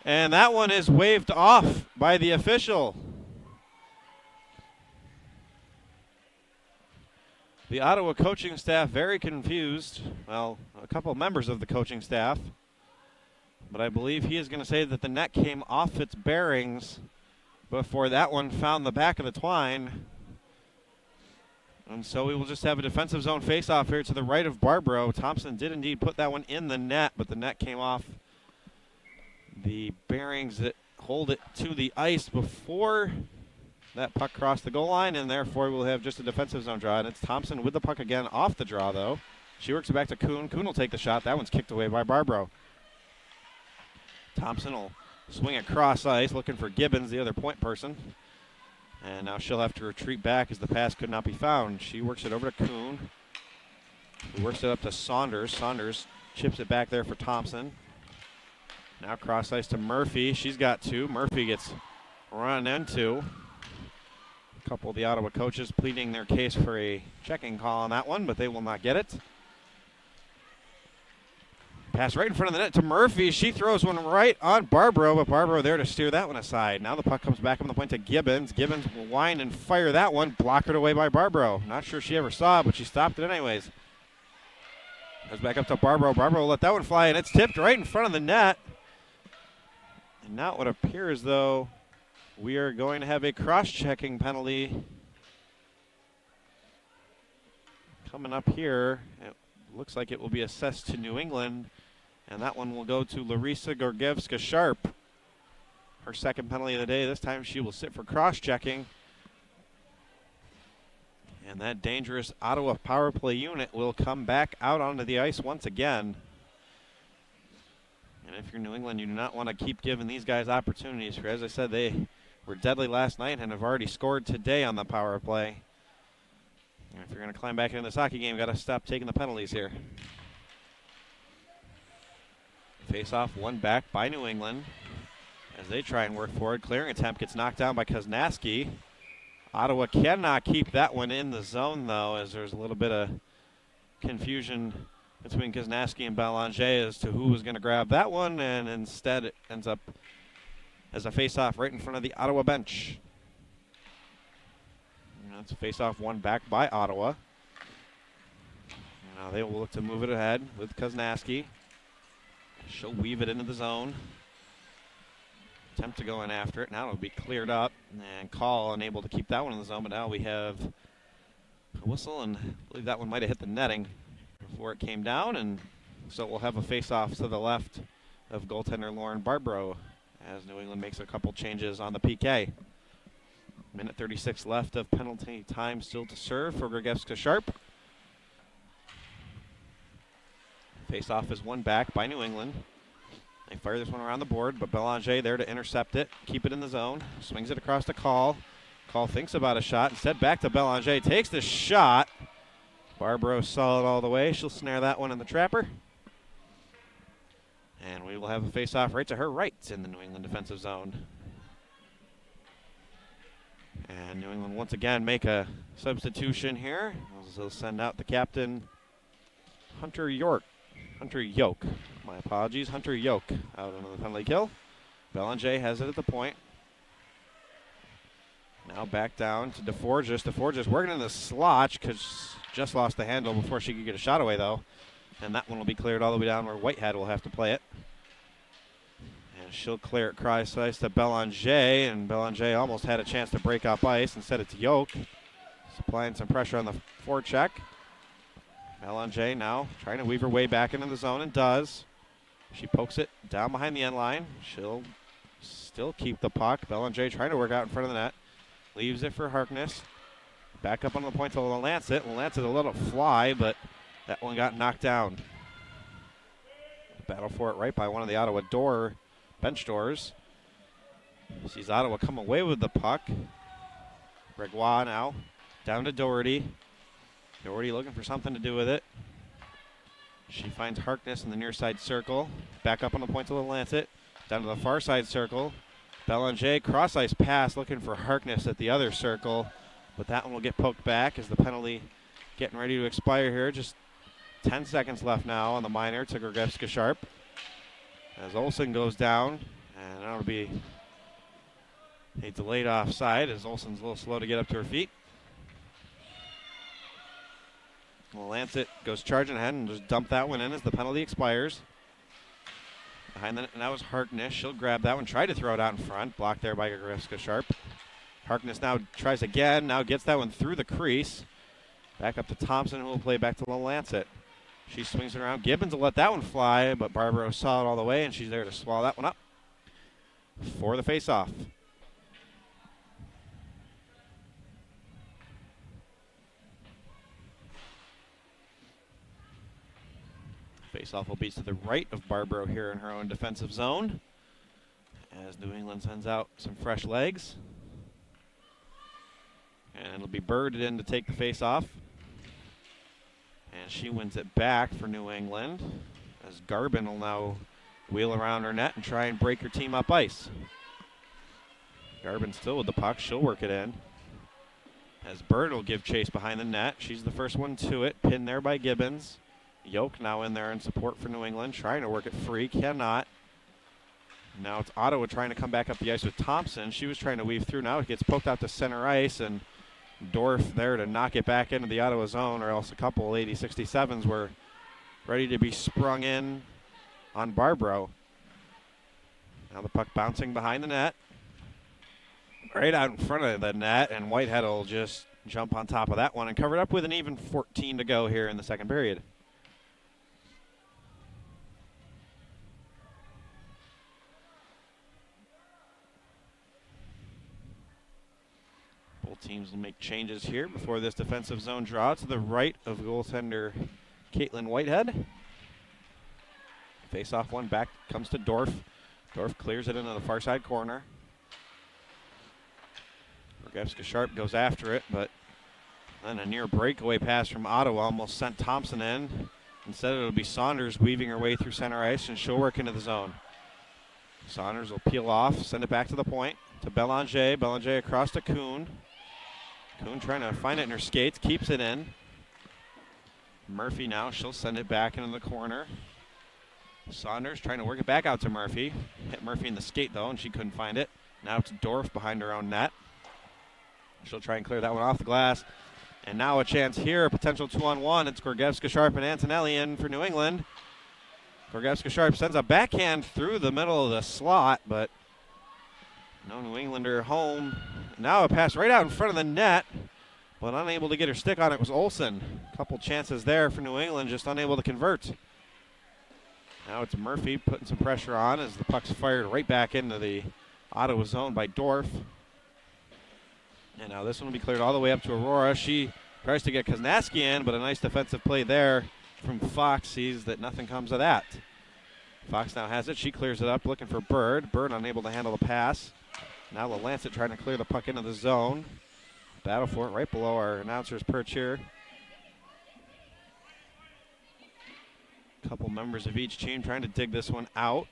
and that one is waved off by the official. The Ottawa coaching staff very confused. Well, a couple members of the coaching staff. But I believe he is going to say that the net came off its bearings before that one found the back of the twine. And so we will just have a defensive zone faceoff here to the right of Barbaro. Thompson did indeed put that one in the net, but the net came off the bearings that hold it to the ice before that puck crossed the goal line, and therefore we'll have just a defensive zone draw. And it's Thompson with the puck again off the draw, though. She works it back to Kuhn. Kuhn will take the shot. That one's kicked away by Barbaro. Thompson will swing across ice, looking for Gibbons, the other point person. And now she'll have to retreat back as the pass could not be found. She works it over to Kuhn, who works it up to Saunders. Saunders chips it back there for Thompson. Now cross ice to Murphy. She's got two. Murphy gets run into. A couple of the Ottawa coaches pleading their case for a checking call on that one, but they will not get it. Pass right in front of the net to Murphy. She throws one right on Barbaro, but Barbaro there to steer that one aside. Now the puck comes back on the point to Gibbons. Gibbons will wind and fire that one, blockered away by Barbaro. Not sure she ever saw it, but she stopped it anyways. Goes back up to Barbaro. Barbaro will let that one fly, and it's tipped right in front of the net. And now it appears, though, we are going to have a cross-checking penalty coming up here. It looks like it will be assessed to New England, and that one will go to Larisa Gorgievska-Sharp. Her second penalty of the day. This time she will sit for cross-checking. And that dangerous Ottawa power play unit will come back out onto the ice once again. And if you're New England, you do not want to keep giving these guys opportunities. For, as I said, they were deadly last night and have already scored today on the power play. And if you're going to climb back into this hockey game, got to stop taking the penalties here. Face-off one back by New England as they try and work forward. Clearing attempt gets knocked down by Koznaski. Ottawa cannot keep that one in the zone, though, as there's a little bit of confusion between Koznaski and Belanger as to who was going to grab that one, and instead it ends up as a face-off right in front of the Ottawa bench. And that's a face-off one back by Ottawa. Now they will look to move it ahead with Koznaski. She'll weave it into the zone. Attempt to go in after it. Now it'll be cleared up, and Call unable to keep that one in the zone, but now we have a whistle, and I believe that one might have hit the netting before it came down, and so we'll have a face-off to the left of goaltender Lauren Barbaro as New England makes a couple changes on the PK. Minute 36 left of penalty time still to serve for Gorgievska-Sharp. Face-off is one back by New England. They fire this one around the board, but Belanger there to intercept it, keep it in the zone, swings it across to Call. Call thinks about a shot, instead back to Belanger, takes the shot. Barbaro saw it all the way. She'll snare that one in the trapper. And we will have a face-off right to her right in the New England defensive zone. And New England once again make a substitution here. They'll send out the captain, Hunter Yoke. My apologies, Hunter Yoke out on the penalty kill. Belanger has it at the point. Now back down to DeForges. DeForges working in the slot because just lost the handle before she could get a shot away, though. And that one will be cleared all the way down where Whitehead will have to play it. And she'll clear it cross ice to Belanger, and Belanger almost had a chance to break up ice. Instead it's Yoke supplying some pressure on the forecheck. Belanger now trying to weave her way back into the zone, and does. She pokes it down behind the end line. She'll still keep the puck. Belanger trying to work out in front of the net. Leaves it for Harkness. Back up on the point to Lancet. Lancet a little fly, but that one got knocked down. Battle for it right by one of the Ottawa bench doors. Sees Ottawa come away with the puck. Gregoire now down to Doherty. Doherty looking for something to do with it. She finds Harkness in the near side circle. Back up on the point to the Lancet. Down to the far side circle. Belanger cross ice pass looking for Harkness at the other circle. But that one will get poked back as the penalty getting ready to expire here. Just 10 seconds left now on the minor to Gorgievska-Sharp. As Olsen goes down, and that'll be a delayed offside as Olsen's a little slow to get up to her feet. Well, Lancet goes charging ahead and just dump that one in as the penalty expires. Behind the net, and that was Harkness. She'll grab that one, try to throw it out in front. Blocked there by Grevska Sharp. Harkness now tries again, now gets that one through the crease. Back up to Thompson, who will play back to Lancet. She swings it around. Gibbons will let that one fly, but Barbaro saw it all the way, and she's there to swallow that one up for the face-off. Face-off will be to the right of Barbaro here in her own defensive zone, as New England sends out some fresh legs. And it'll be Bird in to take the face-off. And she wins it back for New England, as Garbin will now wheel around her net and try and break her team up ice. Garbin still with the puck. She'll work it in, as Bird will give chase behind the net. She's the first one to it. Pinned there by Gibbons. Yoke now in there in support for New England, trying to work it free. Cannot. Now it's Ottawa trying to come back up the ice with Thompson. She was trying to weave through. Now it gets poked out to center ice, and Dorf there to knock it back into the Ottawa zone, or else a couple 80-67s were ready to be sprung in on Barbaro. Now the puck bouncing behind the net, right out in front of the net, and Whitehead will just jump on top of that one and cover it up with an even 14 to go here in the second period. Both teams will make changes here before this defensive zone draw. To the right of goaltender Caitlin Whitehead. Face-off one, back comes to Dorf. Dorf clears it into the far side corner. Grevska Sharp goes after it, but then a near breakaway pass from Ottawa almost sent Thompson in. Instead, it'll be Saunders weaving her way through center ice, and she'll work into the zone. Saunders will peel off, send it back to the point to Belanger. Belanger across to Kuhn. Kuhn trying to find it in her skates, keeps it in. Murphy now, she'll send it back into the corner. Saunders trying to work it back out to Murphy. Hit Murphy in the skate though, and she couldn't find it. Now it's Dorf behind her own net. She'll try and clear that one off the glass. And now a chance here, a potential 2-on-1. It's Gorgevska Sharp and Antonelli in for New England. Gorgevska Sharp sends a backhand through the middle of the slot, but no New Englander home. Now a pass right out in front of the net, but unable to get her stick on it was Olsen. A couple chances there for New England, just unable to convert. Now it's Murphy putting some pressure on as the puck's fired right back into the Ottawa zone by Dorf. And now this one will be cleared all the way up to Aurora. She tries to get Koznaski in, but a nice defensive play there from Fox. Sees that nothing comes of that. Fox now has it. She clears it up, looking for Bird. Bird unable to handle the pass. Now Lancet trying to clear the puck into the zone. Battle for it right below our announcer's perch here. A couple members of each team trying to dig this one out.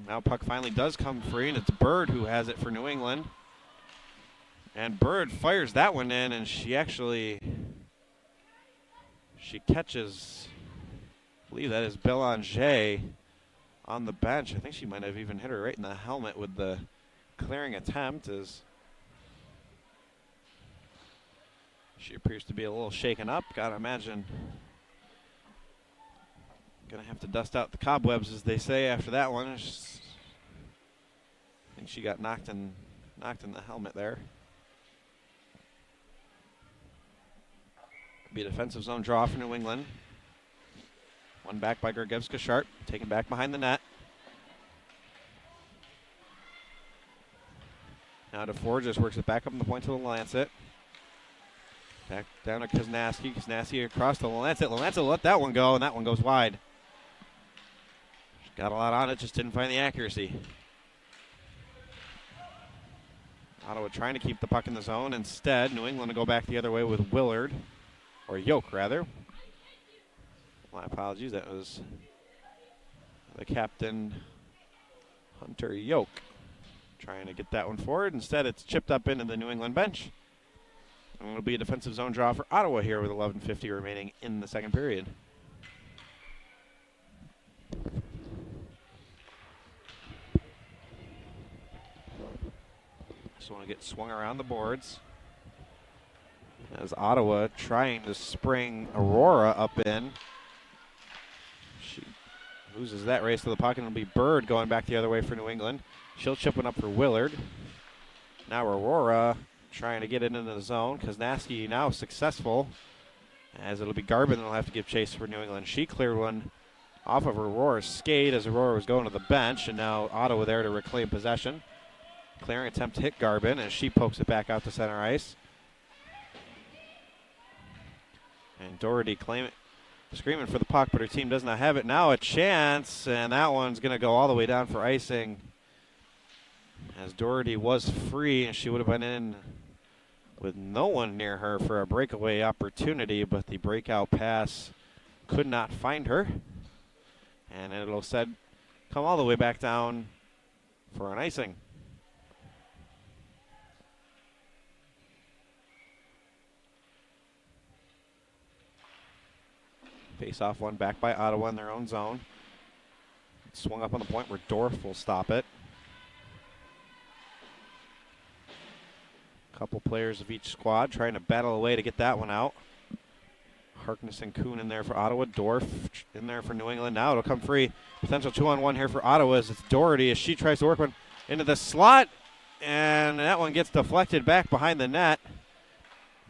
Now puck finally does come free, and it's Bird who has it for New England. And Bird fires that one in, and she catches, I believe that is Belanger on the bench. I think she might have even hit her right in the helmet with the clearing attempt, as she appears to be a little shaken up. Gotta imagine gonna have to dust out the cobwebs, as they say, after that one. I think she got knocked in the helmet there. Be a defensive zone draw for New England. One back by Gorgevska Sharp, taken back behind the net. Now DeFore just works it back up on the point to the Lancet. Back down to Koznaski. Koznaski across to Lancet. Lancet let that one go, and that one goes wide. Got a lot on it, just didn't find the accuracy. Ottawa trying to keep the puck in the zone. Instead, New England to go back the other way with Willard. Or Yoke, rather. My apologies, that was the captain, Hunter Yoke, trying to get that one forward. Instead, it's chipped up into the New England bench. And it'll be a defensive zone draw for Ottawa here with 11:50 remaining in the second period. Just want to get swung around the boards, as Ottawa trying to spring Aurora up in. She Loses that race to the puck, and it'll be Bird going back the other way for New England. She'll chip one up for Willard. Now Aurora trying to get it into the zone. Koznaski now successful, as it'll be Garbin that'll have to give chase for New England. She cleared one off of Aurora's skate as Aurora was going to the bench, and now Ottawa there to reclaim possession. Clearing attempt to hit Garbin as she pokes it back out to center ice. And Doherty screaming for the puck, but her team does not have it. Now a chance, and that one's going to go all the way down for icing, as Doherty was free, and she would have been in with no one near her for a breakaway opportunity, but the breakout pass could not find her. And it'll come all the way back down for an icing. Face-off one back by Ottawa in their own zone. Swung up on the point where Dorf will stop it. Couple players of each squad trying to battle away to get that one out. Harkness and Kuhn in there for Ottawa. Dorf in there for New England. Now it'll come free. Potential 2-on-1 here for Ottawa as it's Doherty as she tries to work one into the slot. And that one gets deflected back behind the net.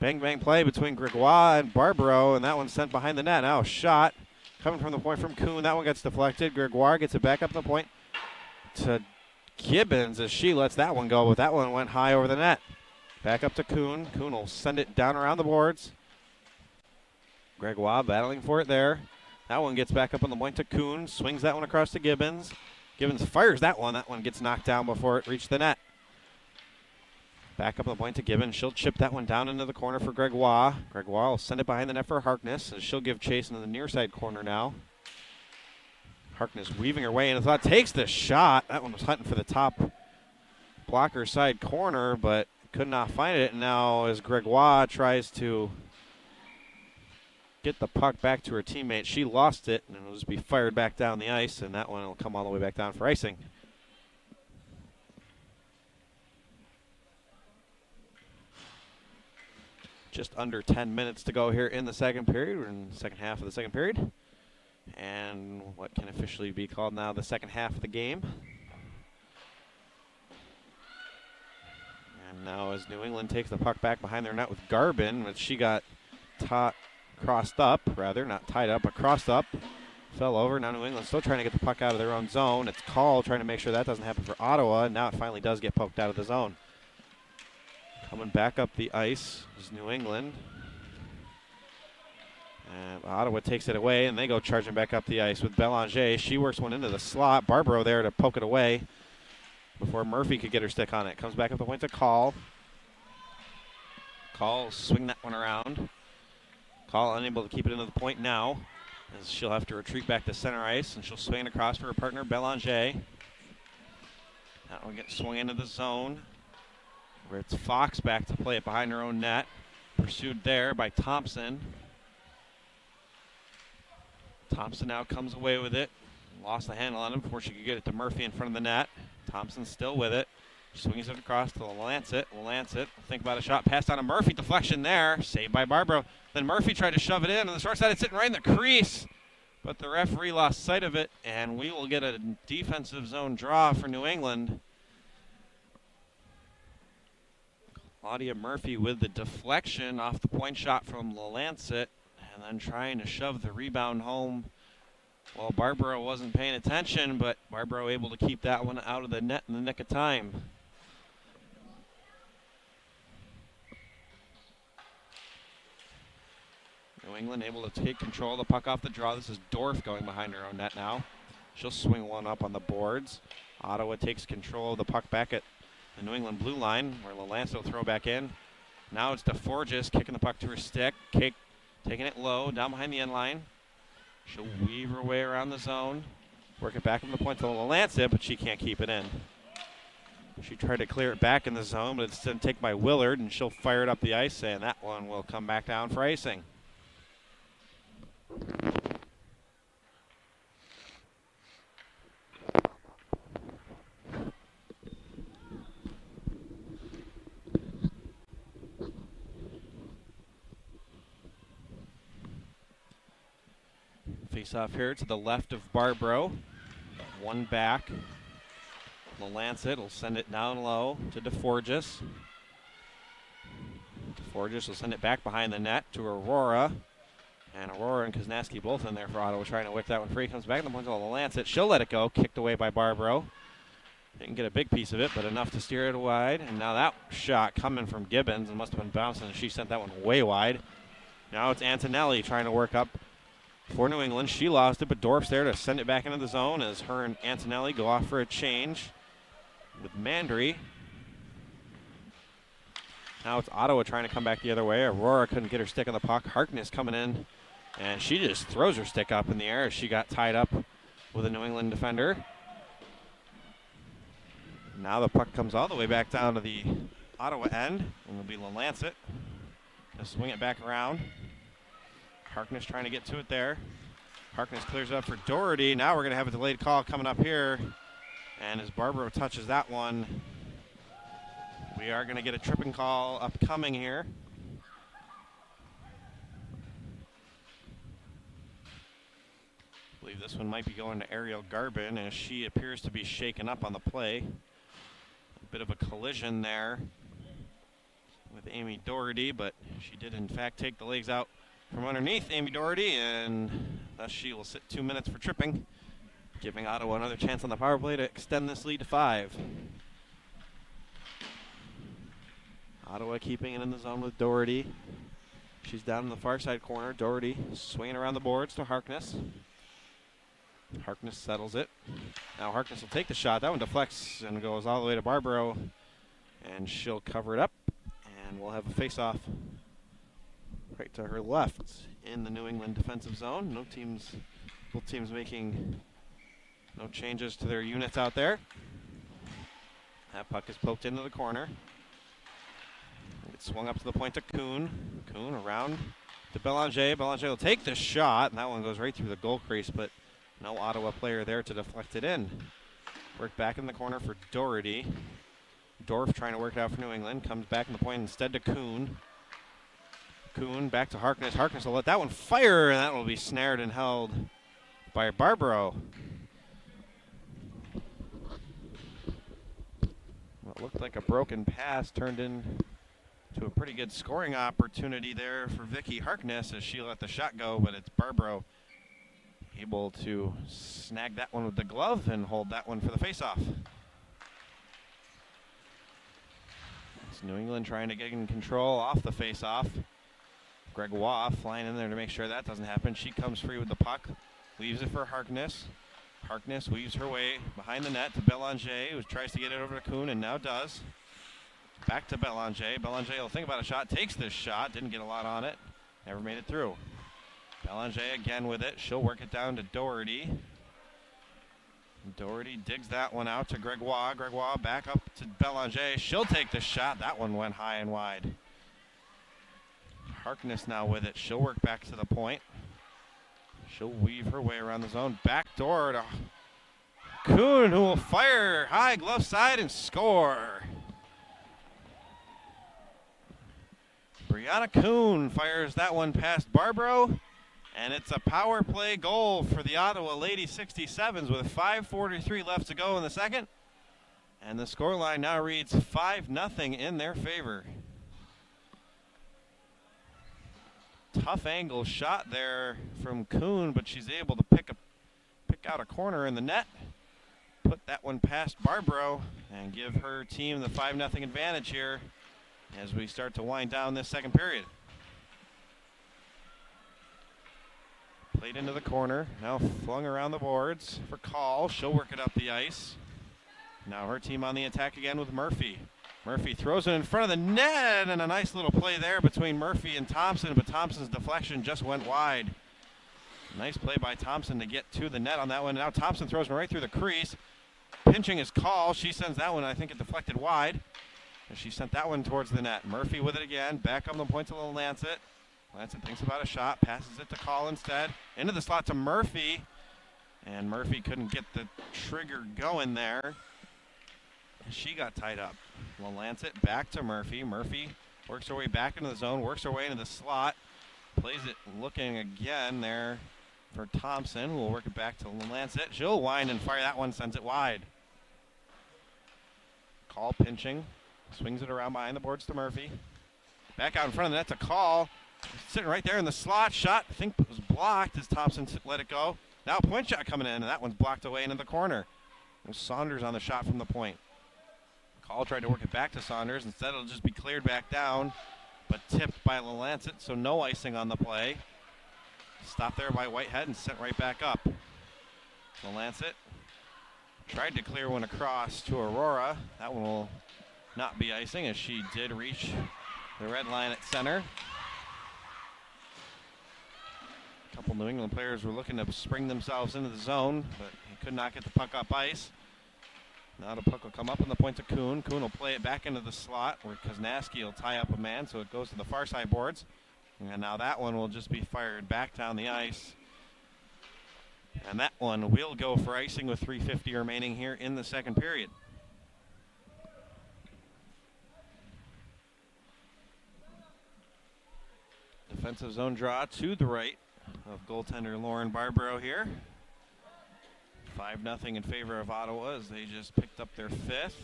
Bang, bang play between Gregoire and Barbaro, and that one's sent behind the net. Now a shot coming from the point from Kuhn. That one gets deflected. Gregoire gets it back up the point to Gibbons as she lets that one go, but that one went high over the net. Back up to Kuhn. Kuhn will send it down around the boards. Gregoire battling for it there. That one gets back up on the point to Kuhn. Swings that one across to Gibbons. Gibbons fires that one. That one gets knocked down before it reached the net. Back up on the point to Gibbons. She'll chip that one down into the corner for Gregoire. Gregoire will send it behind the net for Harkness, and she'll give chase into the near side corner now. Harkness weaving her way in. Thought takes the shot. That one was hunting for the top blocker side corner, but could not find it. And now as Gregoire tries to get the puck back to her teammate, she lost it, and it'll just be fired back down the ice, and that one will come all the way back down for icing. Just under 10 minutes to go here in the second period. We're in the second half of the second period. And what can officially be called now the second half of the game. And now as New England takes the puck back behind their net with Garbin, which she got crossed up, not tied up, but crossed up. Fell over. Now New England still trying to get the puck out of their own zone. It's Call trying to make sure that doesn't happen for Ottawa. And now it finally does get poked out of the zone. Coming back up the ice is New England. And Ottawa takes it away, and they go charging back up the ice with Belanger. She works one into the slot. Barbaro there to poke it away before Murphy could get her stick on it. Comes back up the point to Call. Call swing that one around. Call unable to keep it into the point now, as she'll have to retreat back to center ice, and she'll swing it across for her partner Belanger. That one gets swung into the zone, where it's Fox back to play it behind her own net. Pursued there by Thompson. Thompson now comes away with it. Lost the handle on him before she could get it to Murphy in front of the net. Thompson still with it. Swings it across to Lancet. Think about a shot. Passed on to Murphy. Deflection there. Saved by Barbaro. Then Murphy tried to shove it in. On the short side, it's sitting right in the crease. But the referee lost sight of it, and we will get a defensive zone draw for New England. Claudia Murphy with the deflection off the point shot from Lancet, and then trying to shove the rebound home. Well, Barbaro wasn't paying attention, but Barbaro able to keep that one out of the net in the nick of time. New England able to take control of the puck off the draw. This is Dorf going behind her own net now. She'll swing one up on the boards. Ottawa takes control of the puck back at the New England blue line, where LaLance will throw back in. Now it's DeForges kicking the puck to her stick. Taking it low, down behind the end line. She'll weave her way around the zone. Work it back from the point to LaLance, but she can't keep it in. She tried to clear it back in the zone, but it's taken by Willard, and she'll fire it up the ice, and that one will come back down for icing. Face off here to the left of Barbaro. One back. Lancet will send it down low to DeForgis. DeForgis will send it back behind the net to Aurora. And Aurora and Kuznaski both in there for Ottawa trying to whip that one free. Comes back to the point of Lancet. She'll let it go. Kicked away by Barbaro. Didn't get a big piece of it, but enough to steer it wide. And now that shot coming from Gibbons and must have been bouncing. She sent that one way wide. Now it's Antonelli trying to work up for New England. She lost it, but Dorf's there to send it back into the zone as her and Antonelli go off for a change with Mandry. Now it's Ottawa trying to come back the other way. Aurora couldn't get her stick on the puck. Harkness coming in, and she just throws her stick up in the air as she got tied up with a New England defender. Now the puck comes all the way back down to the Ottawa end, and will be Lancet. Gonna swing it back around. Harkness trying to get to it there. Harkness clears it up for Doherty. Now we're going to have a delayed call coming up here. And as Barbaro touches that one, we are going to get a tripping call upcoming here. I believe this one might be going to Ariel Garbin as she appears to be shaken up on the play. A bit of a collision there with Amy Doherty, but she did in fact take the legs out from underneath Amy Doherty, and thus she will sit 2 minutes for tripping, giving Ottawa another chance on the power play to extend this lead to 5. Ottawa keeping it in the zone with Doherty. She's down in the far side corner. Doherty swinging around the boards to Harkness. Harkness settles it. Now Harkness will take the shot. That one deflects and goes all the way to Barbaro, and she'll cover it up, and we'll have a face-off right to her left in the New England defensive zone. Both teams making no changes to their units out there. That puck is poked into the corner. It's swung up to the point to Kuhn. Kuhn around to Belanger. Belanger will take the shot, and that one goes right through the goal crease, but no Ottawa player there to deflect it in. Work back in the corner for Doherty. Dorf trying to work it out for New England. Comes back in the point instead to Kuhn. Kuhn back to Harkness. Harkness will let that one fire, and that will be snared and held by Barbaro. What looked like a broken pass turned into a pretty good scoring opportunity there for Vicky Harkness as she let the shot go, but it's Barbaro able to snag that one with the glove and hold that one for the faceoff. It's New England trying to get in control off the faceoff. Gregoire flying in there to make sure that doesn't happen. She comes free with the puck, leaves it for Harkness. Harkness weaves her way behind the net to Belanger, who tries to get it over to Kuhn and now does. Back to Belanger. Belanger will think about a shot, takes this shot, didn't get a lot on it, never made it through. Belanger again with it. She'll work it down to Doherty. Doherty digs that one out to Gregoire. Gregoire back up to Belanger. She'll take the shot. That one went high and wide. Harkness now with it. She'll work back to the point. She'll weave her way around the zone. Back door to Kuhn, who will fire high glove side and score. Brianna Kuhn fires that one past Barbaro, and it's a power play goal for the Ottawa Lady 67s with 5:43 left to go in the second. And the scoreline now reads 5-0 in their favor. Tough angle shot there from Kuhn, but she's able to pick out a corner in the net, put that one past Barbaro, and give her team the 5-0 advantage here as we start to wind down this second period. Played into the corner, now flung around the boards for Call. She'll work it up the ice. Now her team on the attack again with Murphy. Murphy throws it in front of the net, and a nice little play there between Murphy and Thompson, but Thompson's deflection just went wide. Nice play by Thompson to get to the net on that one. Now Thompson throws one right through the crease. Pinching his call. She sends that one, I think it deflected wide. And she sent that one towards the net. Murphy with it again. Back on the point to Lancet. Lancet thinks about a shot. Passes it to Call instead. Into the slot to Murphy. And Murphy couldn't get the trigger going there. She got tied up. Lancet back to Murphy. Murphy works her way back into the zone. Works her way into the slot. Plays it looking again there for Thompson. We'll work it back to Lancet. She'll wind and fire that one, sends it wide. Call pinching. Swings it around behind the boards to Murphy. Back out in front of the net to Call. Sitting right there in the slot. Shot, I think, was blocked as Thompson let it go. Now a point shot coming in, and that one's blocked away into the corner. There's Saunders on the shot from the point. Call tried to work it back to Saunders. Instead, it'll just be cleared back down, but tipped by Lancet, so no icing on the play. Stopped there by Whitehead and sent right back up. Lancet tried to clear one across to Aurora. That one will not be icing as she did reach the red line at center. A couple New England players were looking to spring themselves into the zone, but he could not get the puck up ice. Now the puck will come up on the point to Kuhn. Kuhn will play it back into the slot where Koznaski will tie up a man, so it goes to the far side boards. And now that one will just be fired back down the ice. And that one will go for icing with 3:50 remaining here in the second period. Defensive zone draw to the right of goaltender Lauren Barbaro here. 5-0 in favor of Ottawa as they just picked up their fifth,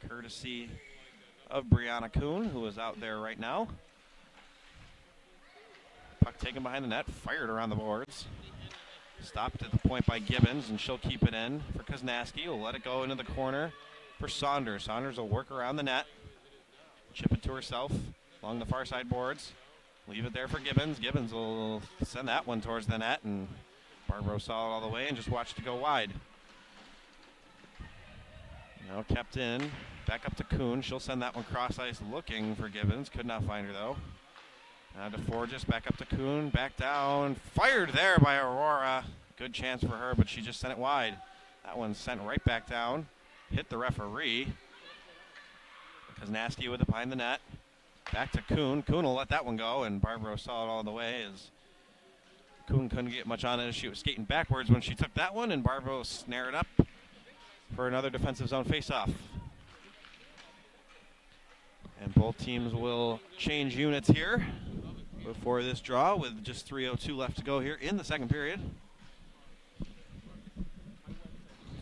courtesy of Brianna Kuhn, who is out there right now. Puck taken behind the net, fired around the boards. Stopped at the point by Gibbons, and she'll keep it in for Koznaski. Will let it go into the corner for Saunders. Saunders will work around the net, chip it to herself along the far side boards. Leave it there for Gibbons. Gibbons will send that one towards the net, and Barbaro saw it all the way and just watched it go wide. Now kept in, back up to Kuhn. She'll send that one cross ice looking for Gibbons. Could not find her though. Now to Forges, back up to Kuhn, back down. Fired there by Aurora. Good chance for her, but she just sent it wide. That one sent right back down. Hit the referee. Koznaski with it behind the net. Back to Kuhn. Kuhn will let that one go, and Barbaro saw it all the way as Kuhn couldn't get much on it as she was skating backwards when she took that one, and Barbaro snared up for another defensive zone faceoff. And both teams will change units here before this draw with just 3:02 left to go here in the second period.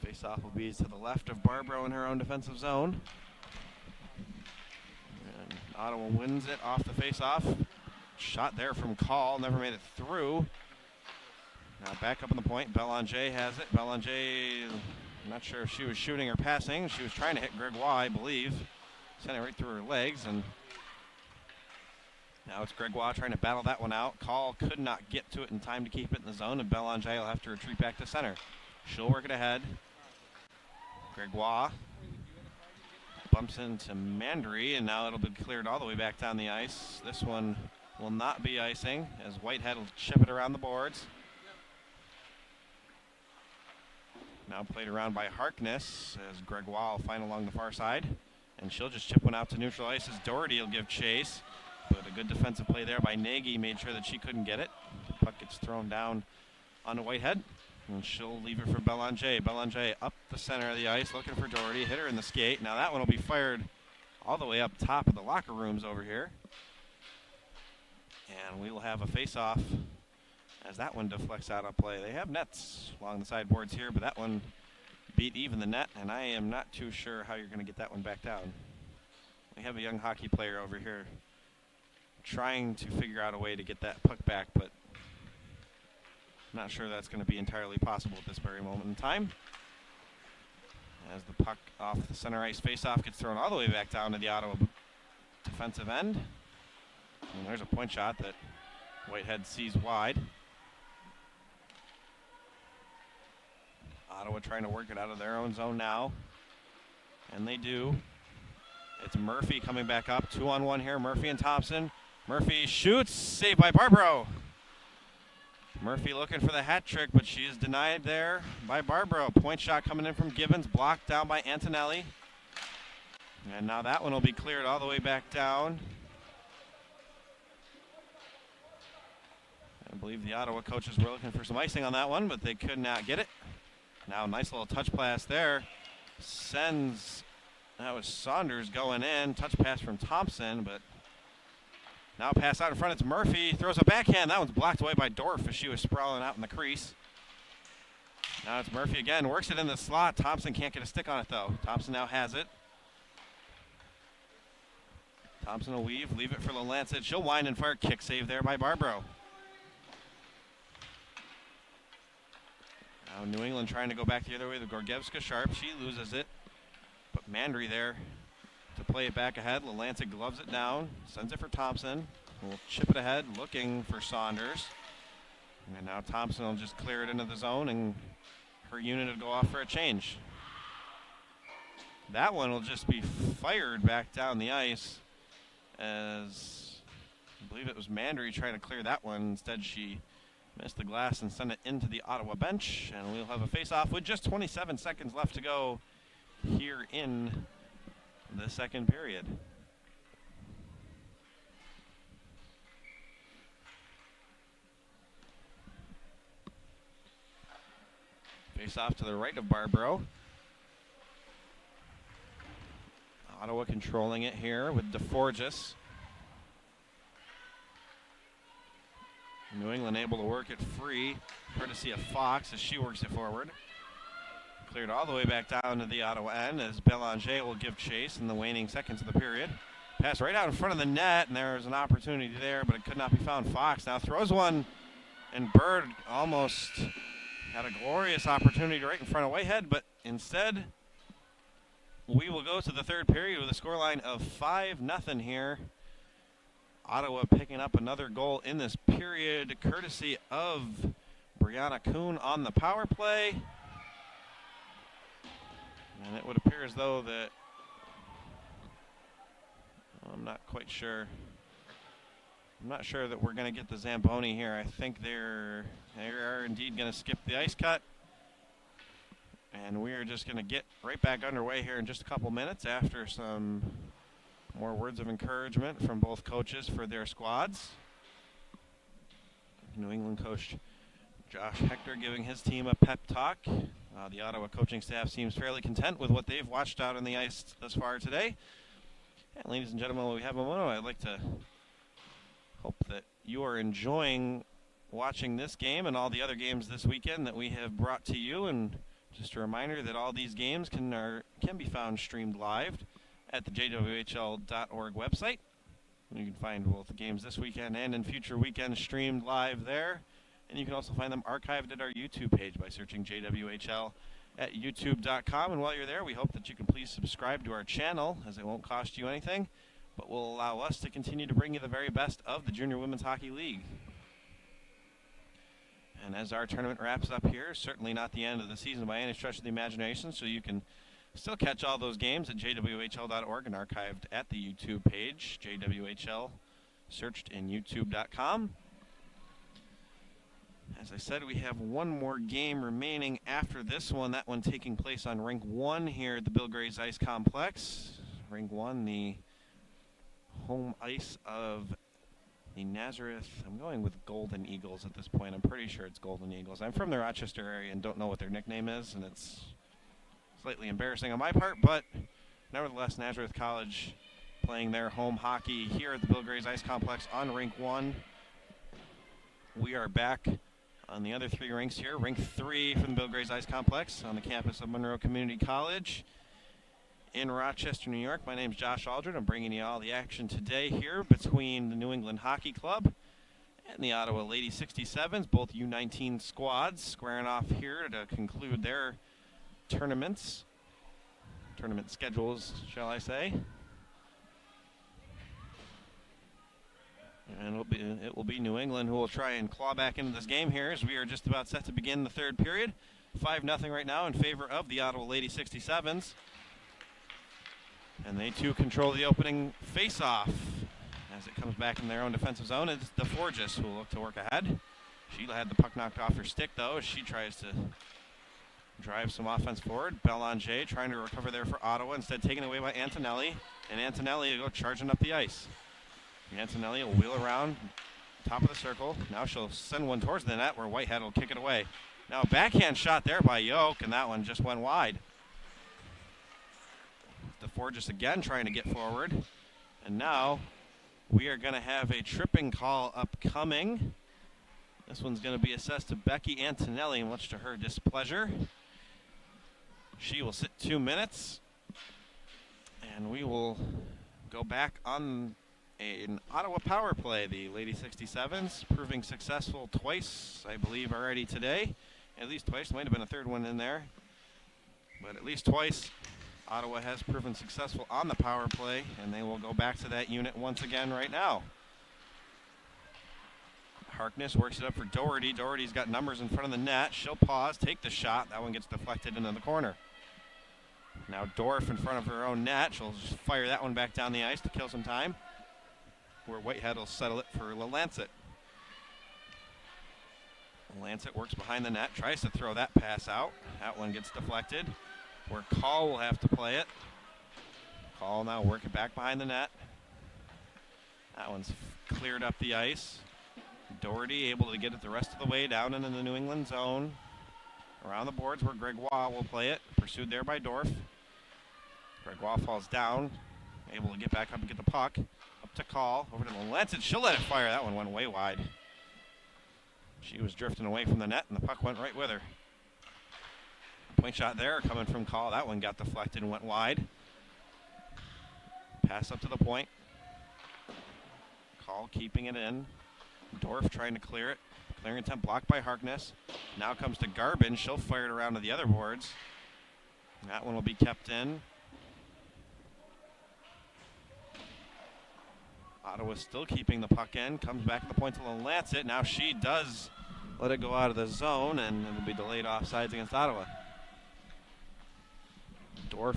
Faceoff will be to the left of Barbaro in her own defensive zone. And Ottawa wins it off the faceoff. Shot there from Call, never made it through. Now back up on the point, Belanger has it. Belanger, I'm not sure if she was shooting or passing. She was trying to hit Gregoire, I believe. Sent it right through her legs, and now it's Gregoire trying to battle that one out. Call could not get to it in time to keep it in the zone, and Belanger will have to retreat back to center. She'll work it ahead. Gregoire bumps into Mandry, and now it'll be cleared all the way back down the ice. This one will not be icing, as Whitehead will chip it around the boards. Now played around by Harkness, as Gregoire will find along the far side. And she'll just chip one out to neutral ice as Doherty will give chase. But a good defensive play there by Nagy made sure that she couldn't get it. The puck gets thrown down onto Whitehead. And she'll leave it for Belanger. Belanger up the center of the ice looking for Doherty. Hit her in the skate. Now that one will be fired all the way up top of the locker rooms over here. And we will have a face-off as that one deflects out of play. They have nets along the sideboards here, but that one beat even the net, and I am not too sure how you're going to get that one back down. We have a young hockey player over here trying to figure out a way to get that puck back, but I'm not sure that's going to be entirely possible at this very moment in time. As the puck off the center ice faceoff gets thrown all the way back down to the Ottawa defensive end. And there's a point shot that Whitehead sees wide. Ottawa trying to work it out of their own zone now. And they do. It's Murphy coming back up. 2-on-1 here. Murphy and Thompson. Murphy shoots. Saved by Barbaro. Murphy looking for the hat trick, but she is denied there by Barbaro. Point shot coming in from Gibbons. Blocked down by Antonelli. And now that one will be cleared all the way back down. I believe the Ottawa coaches were looking for some icing on that one, but they could not get it. Now nice little touch pass there. That was Saunders going in. Touch pass from Thompson, but Now pass out in front, it's Murphy, throws a backhand. That one's blocked away by Dorf as she was sprawling out in the crease. Now it's Murphy again, works it in the slot. Thompson can't get a stick on it though. Thompson now has it. Thompson will leave it for Lancet. She'll wind and fire, kick save there by Barbaro. Now New England trying to go back the other way. The Gorgievska sharp, she loses it. But Mandry there to play it back ahead. Lancet gloves it down, sends it for Thompson. We'll chip it ahead, looking for Saunders. And now Thompson will just clear it into the zone, and her unit will go off for a change. That one will just be fired back down the ice, as I believe it was Mandry trying to clear that one. Instead, she missed the glass and sent it into the Ottawa bench, and we'll have a face-off with just 27 seconds left to go here in the second period. Face-off to the right of Barbaro. Ottawa controlling it here with DeForgis. New England able to work it free, courtesy of Fox as she works it forward. Cleared all the way back down to the Ottawa end as Belanger will give chase in the waning seconds of the period. Pass right out in front of the net, and there was an opportunity there, but it could not be found. Fox now throws one, and Bird almost had a glorious opportunity right in front of Whitehead, but instead we will go to the third period with a scoreline of 5-0 here. Ottawa picking up another goal in this period, courtesy of Brianna Kuhn on the power play. And it would appear as though that, I'm not quite sure. I'm not sure that we're going to get the Zamboni here. I think they are indeed going to skip the ice cut. And we are just going to get right back underway here in just a couple minutes after some more words of encouragement from both coaches for their squads. New England coach Josh Hector giving his team a pep talk. The Ottawa coaching staff seems fairly content with what they've watched out on the ice thus far today. And ladies and gentlemen, while we have a moment, I'd like to hope that you are enjoying watching this game and all the other games this weekend that we have brought to you. And just a reminder that all these games can be found streamed live at the JWHL.org website. You can find both the games this weekend and in future weekends streamed live there. And you can also find them archived at our YouTube page by searching JWHL at youtube.com. And while you're there, we hope that you can please subscribe to our channel, as it won't cost you anything, but will allow us to continue to bring you the very best of the Junior Women's Hockey League. And as our tournament wraps up here, certainly not the end of the season by any stretch of the imagination, so you can still catch all those games at jwhl.org and archived at the YouTube page, JWHL, searched in youtube.com. As I said, we have one more game remaining after this one, that one taking place on Rink 1 here at the Bill Gray's Ice Complex. Rink 1, the home ice of the Nazareth. I'm going with Golden Eagles at this point. I'm pretty sure it's Golden Eagles. I'm from the Rochester area and don't know what their nickname is, and it's slightly embarrassing on my part, but nevertheless, Nazareth College playing their home hockey here at the Bill Gray's Ice Complex on Rink 1. We are back on the other three rinks here. Rink 3 from the Bill Gray's Ice Complex on the campus of Monroe Community College in Rochester, New York. My name's Josh Aldred. I'm bringing you all the action today here between the New England Hockey Club and the Ottawa Lady 67s, both U-19 squads squaring off here to conclude their tournament schedules, shall I say. And it will be New England who will try and claw back into this game here as we are just about set to begin the third period. 5-0 right now in favor of the Ottawa Lady 67s. And they too control the opening face-off. As it comes back in their own defensive zone, it's DeForgis who will look to work ahead. She had the puck knocked off her stick though as she tries to drive some offense forward. Belanger trying to recover there for Ottawa, instead taken away by Antonelli. And Antonelli will go charging up the ice. Antonelli will wheel around, top of the circle. Now she'll send one towards the net where Whitehead will kick it away. Now a backhand shot there by Yoke, and that one just went wide. DeForgis again trying to get forward. And now We are going to have a tripping call upcoming. This one's going to be assessed to Becky Antonelli, much to her displeasure. She will sit 2 minutes, and we will go back on an Ottawa power play. The Lady 67s proving successful twice, I believe, already today. At least twice. Might have been a third one in there. But at least twice, Ottawa has proven successful on the power play, and they will go back to that unit once again right now. Harkness works it up for Doherty. Doherty's got numbers in front of the net. She'll pause, take the shot. That one gets deflected into the corner. Now Dorf in front of her own net. She'll just fire that one back down the ice to kill some time, where Whitehead will settle it for Lancet. Lancet works behind the net, tries to throw that pass out. That one gets deflected, where Call will have to play it. Call now working back behind the net. That one's cleared up the ice. Doherty able to get it the rest of the way down into the New England zone. Around the boards where Gregoire will play it. Pursued there by Dorf. Gregoire falls down. Able to get back up and get the puck. Up to Call. Over to Lancet. She'll let it fire. That one went way wide. She was drifting away from the net, and the puck went right with her. Point shot there coming from Call. That one got deflected and went wide. Pass up to the point. Call keeping it in. Dorf trying to clear it. Clearing attempt blocked by Harkness. Now comes to Garbin. She'll fire it around to the other boards. That one will be kept in. Ottawa still keeping the puck in. Comes back to the point to Lancet. Now she does let it go out of the zone, and it'll be delayed offsides against Ottawa. Dorf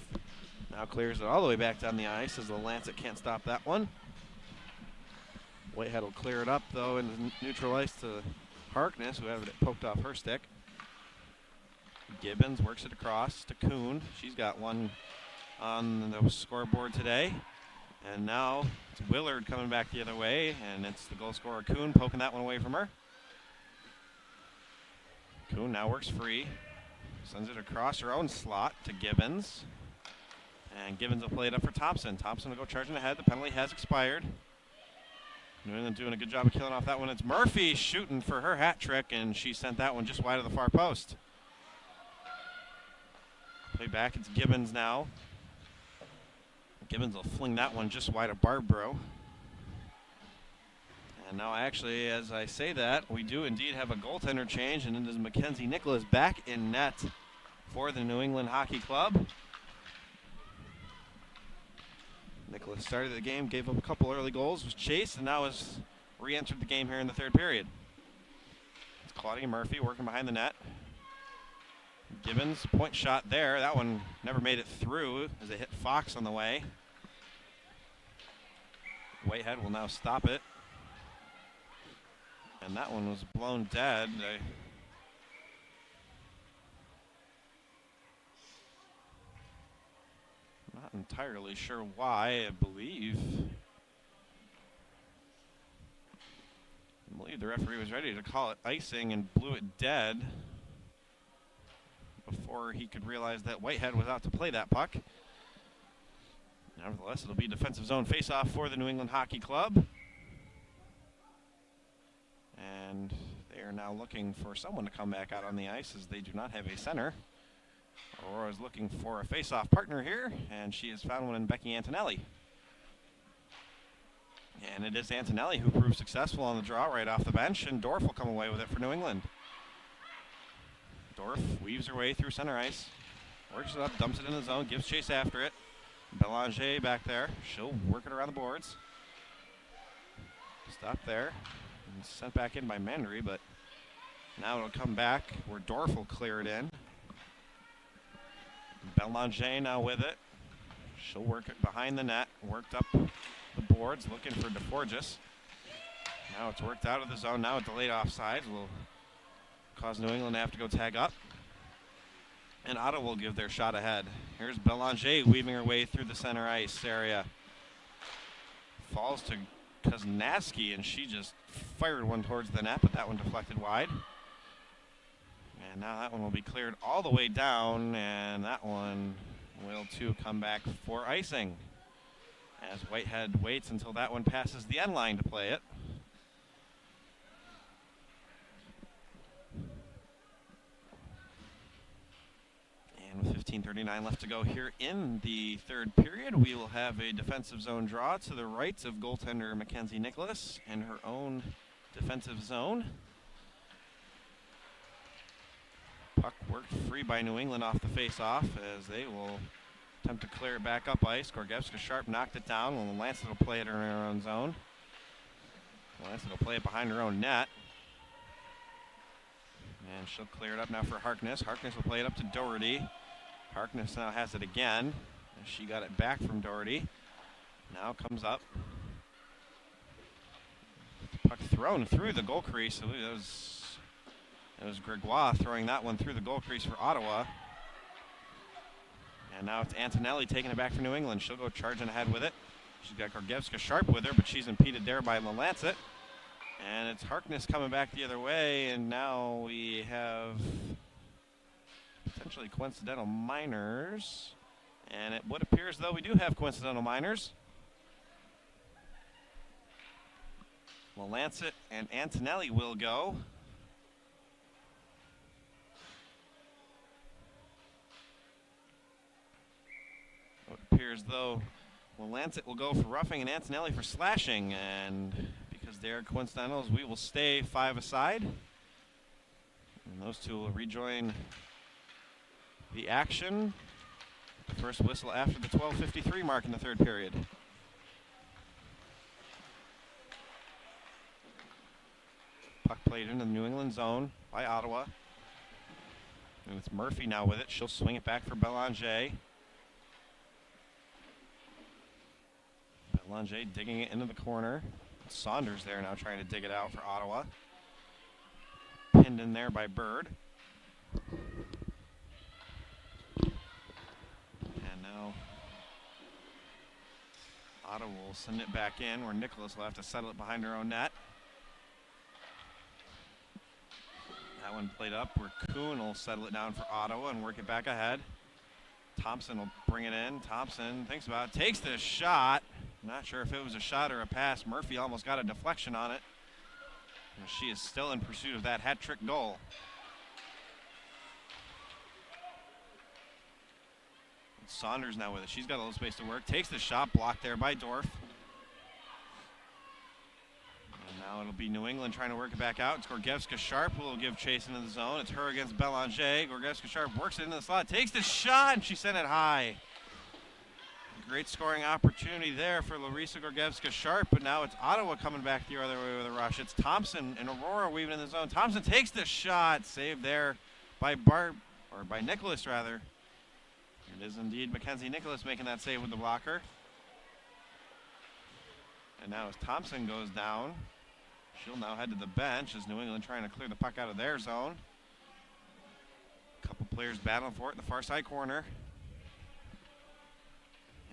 now clears it all the way back down the ice as the Lancet can't stop that one. Whitehead will clear it up, though, in neutral ice to Harkness, who had it poked off her stick. Gibbons works it across to Kuhn. She's got one on the scoreboard today. And now it's Willard coming back the other way, and it's the goal scorer Kuhn poking that one away from her. Kuhn now works free. Sends it across her own slot to Gibbons. And Gibbons will play it up for Thompson. Thompson will go charging ahead. The penalty has expired. New England doing a good job of killing off that one. It's Murphy shooting for her hat trick, and she sent that one just wide of the far post. Play back, it's Gibbons now. Gibbons will fling that one just wide of Barbaro. And now actually, as I say that, we do indeed have a goaltender change, and it is Mackenzie Nicholas back in net for the New England Hockey Club. Nicholas started the game, gave up a couple early goals, was chased, and now has re-entered the game here in the third period. It's Claudia Murphy working behind the net. Gibbons, point shot there. That one never made it through as it hit Fox on the way. Whitehead will now stop it. And that one was blown dead. Not entirely sure why. I believe the referee was ready to call it icing and blew it dead before he could realize that Whitehead was out to play that puck. Nevertheless, it'll be defensive zone faceoff for the New England Hockey Club. And they are now looking for someone to come back out on the ice as they do not have a center. Aurora is looking for a face-off partner here, and she has found one in Becky Antonelli. And it is Antonelli who proved successful on the draw right off the bench, and Dorf will come away with it for New England. Dorf weaves her way through center ice, works it up, dumps it in the zone, gives chase after it. Belanger back there. She'll work it around the boards. Stop there. And sent back in by Mandry, but now it'll come back where Dorf will clear it in. Belanger now with it. She'll work it behind the net, worked up the boards, looking for DeForgis. Now it's worked out of the zone. Now a delayed offside will cause New England to have to go tag up. And Ottawa will give their shot ahead. Here's Belanger weaving her way through the center ice area. Falls to Koznaski, and she just fired one towards the net, but that one deflected wide. And now that one will be cleared all the way down, and that one will too come back for icing. as Whitehead waits until that one passes the end line to play it. And with 15:39 left to go here in the third period, we will have a defensive zone draw to the right of goaltender Mackenzie Nicholas in her own defensive zone. Puck worked free by New England off the face-off as they will attempt to clear it back up ice. Gorgievska-Sharp knocked it down, and Lancet will play it in her own zone. Lancet will play it behind her own net. And she'll clear it up now for Harkness. Harkness will play it up to Doherty. Harkness now has it again. She got it back from Doherty. Now comes up. Puck thrown through the goal crease. That was Gregoire throwing that one through the goal crease for Ottawa. And now it's Antonelli taking it back for New England. She'll go charging ahead with it. She's got Gorgievska-Sharp with her, but she's impeded there by Lancet. And it's Harkness coming back the other way, and now we have potentially coincidental minors. And it would appear as though we do have coincidental minors. Lancet and Antonelli will go. It appears though Lancet will go for roughing and Antonelli for slashing, and because they are coincidentals, we will stay 5 aside. And those two will rejoin the action. The first whistle after the 12:53 mark in the third period. Puck played into the New England zone by Ottawa. And it's Murphy now with it. She'll swing it back for Belanger. Belanger digging it into the corner. Saunders there now trying to dig it out for Ottawa. Pinned in there by Bird. And now Ottawa will send it back in where Nicholas will have to settle it behind her own net. That one played up where Kuhn will settle it down for Ottawa and work it back ahead. Thompson will bring it in. Thompson thinks about it, takes the shot. Not sure if it was a shot or a pass. Murphy almost got a deflection on it. And she is still in pursuit of that hat-trick goal. And Saunders now with it. She's got a little space to work. Takes the shot, blocked there by Dorf. And now it'll be New England trying to work it back out. It's Gorgievska-Sharp who will give chase into the zone. It's her against Belanger. Gorgievska-Sharp works it into the slot, takes the shot, and she sent it high. Great scoring opportunity there for Larissa Gorgievska-Sharp, but now it's Ottawa coming back the other way with a rush. It's Thompson and Aurora weaving in the zone. Thompson takes the shot, saved there by Nicholas rather. It is indeed Mackenzie Nicholas making that save with the blocker. And now as Thompson goes down, she'll now head to the bench as New England trying to clear the puck out of their zone. A couple players battling for it in the far side corner.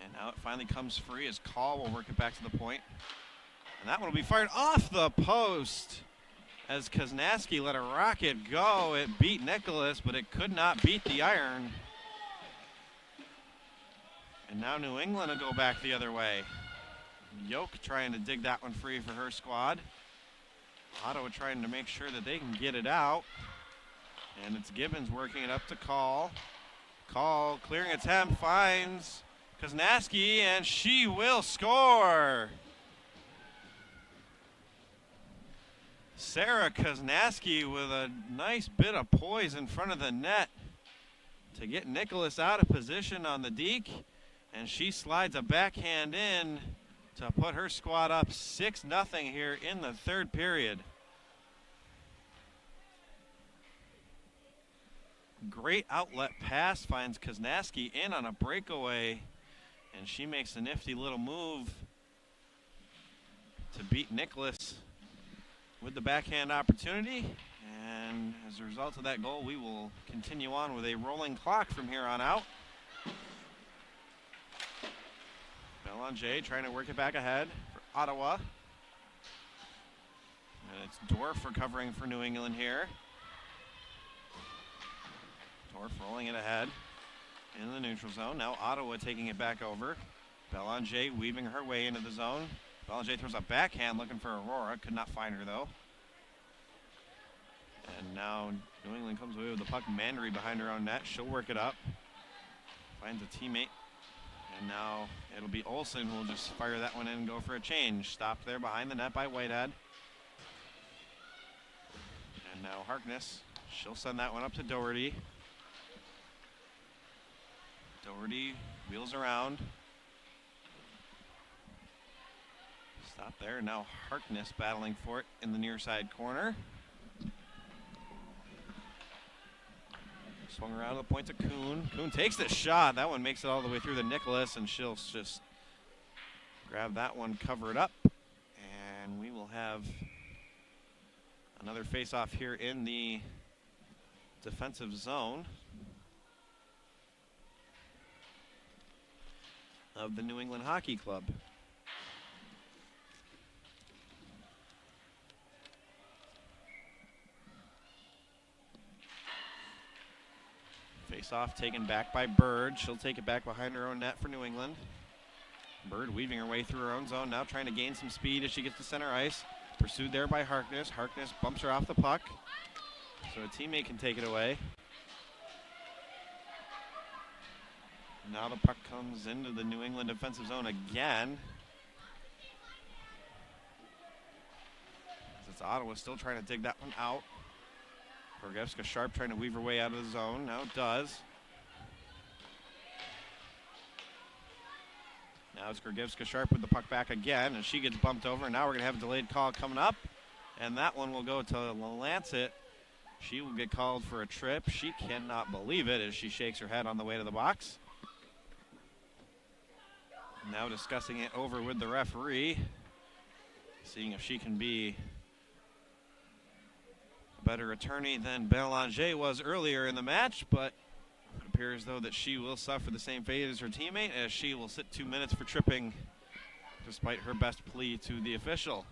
And now it finally comes free as Call will work it back to the point. And that one will be fired off the post as Koznaski let a rocket go. It beat Nicholas, but it could not beat the iron. And now New England will go back the other way. Yoke trying to dig that one free for her squad. Ottawa trying to make sure that they can get it out. And it's Gibbons working it up to Call. Call clearing attempt, finds Koznaski, and she will score. Sarah Koznaski with a nice bit of poise in front of the net to get Nicholas out of position on the deke, and she slides a backhand in to put her squad up 6-0 here in the third period. Great outlet pass finds Koznaski in on a breakaway, and she makes a nifty little move to beat Nicholas with the backhand opportunity. And as a result of that goal, we will continue on with a rolling clock from here on out. Belanger trying to work it back ahead for Ottawa. And it's Dorf recovering for New England here. Dorf rolling it ahead in the neutral zone. Now Ottawa taking it back over. Belanger weaving her way into the zone. Belanger throws a backhand looking for Aurora. Could not find her, though. And now New England comes away with the puck. Mandery behind her own net. She'll work it up. Finds a teammate. And now it'll be Olsen who will just fire that one in and go for a change. Stopped there behind the net by Whitehead. And now Harkness. She'll send that one up to Doherty. Doherty wheels around. Stop there. Now Harkness battling for it in the near side corner. Swung around to the point to Kuhn. Kuhn takes the shot. That one makes it all the way through the Nicholas, and she'll just grab that one, cover it up. And we will have another face-off here in the defensive zone of the New England Hockey Club. Face-off taken back by Bird. She'll take it back behind her own net for New England. Bird weaving her way through her own zone, now trying to gain some speed as she gets to center ice. Pursued there by Harkness. Harkness bumps her off the puck, so a teammate can take it away. Now the puck comes into the New England defensive zone again. It's Ottawa still trying to dig that one out. Gorgievska Sharp trying to weave her way out of the zone. Now it does. Now it's Gorgievska Sharp with the puck back again, and she gets bumped over. Now we're going to have a delayed call coming up, and that one will go to Lancet. She will get called for a trip. She cannot believe it as she shakes her head on the way to the box. Now discussing it over with the referee, seeing if she can be a better attorney than Belanger was earlier in the match, but it appears, though, that she will suffer the same fate as her teammate, as she will sit 2 minutes for tripping despite her best plea to the official.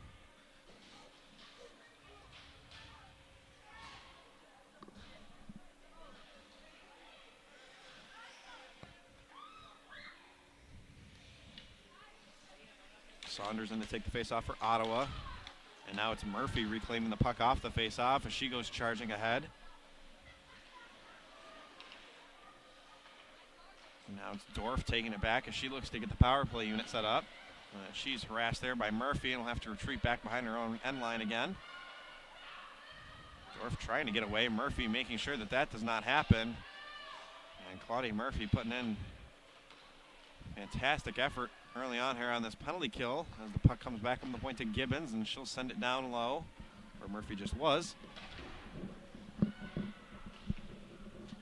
Saunders in to take the face-off for Ottawa. And now it's Murphy reclaiming the puck off the face-off as she goes charging ahead. And now it's Dorf taking it back as she looks to get the power play unit set up. She's harassed there by Murphy and will have to retreat back behind her own end line again. Dorf trying to get away. Murphy making sure that that does not happen. And Claudia Murphy putting in fantastic effort early on here on this penalty kill as the puck comes back from the point to Gibbons, and she'll send it down low where Murphy just was.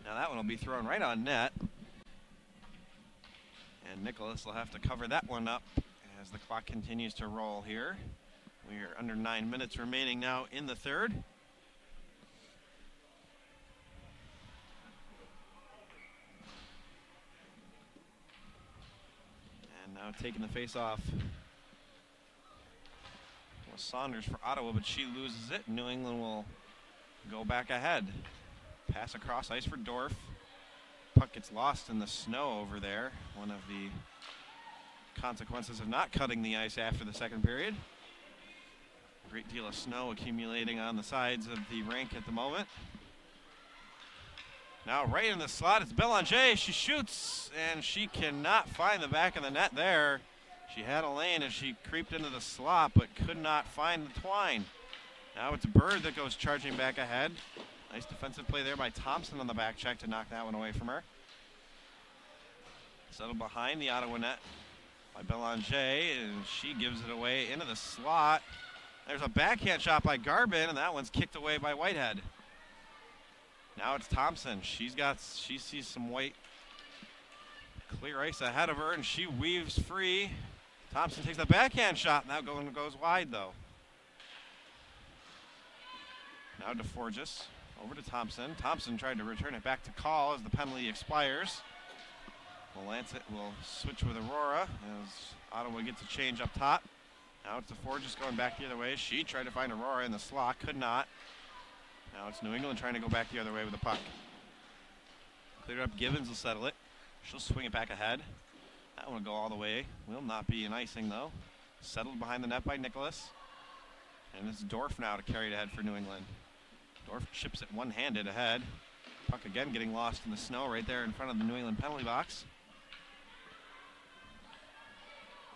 Now that one will be thrown right on net, and Nicholas will have to cover that one up as the clock continues to roll here. We are under 9 minutes remaining now in the third. Now taking the face-off was Saunders for Ottawa, but she loses it. New England will go back ahead. Pass across ice for Dorf. Puck gets lost in the snow over there. One of the consequences of not cutting the ice after the second period. A great deal of snow accumulating on the sides of the rink at the moment. Now right in the slot, it's Belanger. She shoots, and she cannot find the back of the net there. She had a lane as she creeped into the slot, but could not find the twine. Now it's Bird that goes charging back ahead. Nice defensive play there by Thompson on the back check to knock that one away from her. Settled behind the Ottawa net by Belanger, and she gives it away into the slot. There's a backhand shot by Garbin, and that one's kicked away by Whitehead. Now it's Thompson. She sees some white clear ice ahead of her, and she weaves free. Thompson takes the backhand shot. Now goes wide, though. Now to Forgis. Over to Thompson. Thompson tried to return it back to Call as the penalty expires. Lancet will switch with Aurora as Ottawa gets a change up top. Now it's to Forgis going back the other way. She tried to find Aurora in the slot. Could not. Now it's New England trying to go back the other way with the puck. Cleared up, Gibbons will settle it. She'll swing it back ahead. That one will go all the way. Will not be an icing, though. Settled behind the net by Nicholas. And it's Dorf now to carry it ahead for New England. Dorf chips it one-handed ahead. Puck again getting lost in the snow right there in front of the New England penalty box.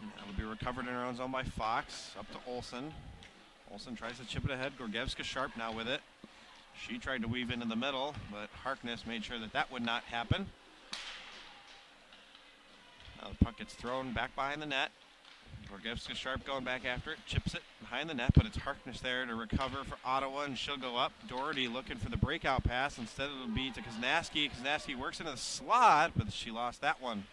And that'll be recovered in her own zone by Fox. Up to Olsen. Olsen tries to chip it ahead. Gorgievska Sharp now with it. She tried to weave into the middle, but Harkness made sure that that would not happen. Now the puck gets thrown back behind the net. Gorgievska Sharp going back after it. Chips it behind the net, but it's Harkness there to recover for Ottawa, and she'll go up. Doherty looking for the breakout pass. Instead it'll be to Koznaski. Koznaski works into the slot, but she lost that one.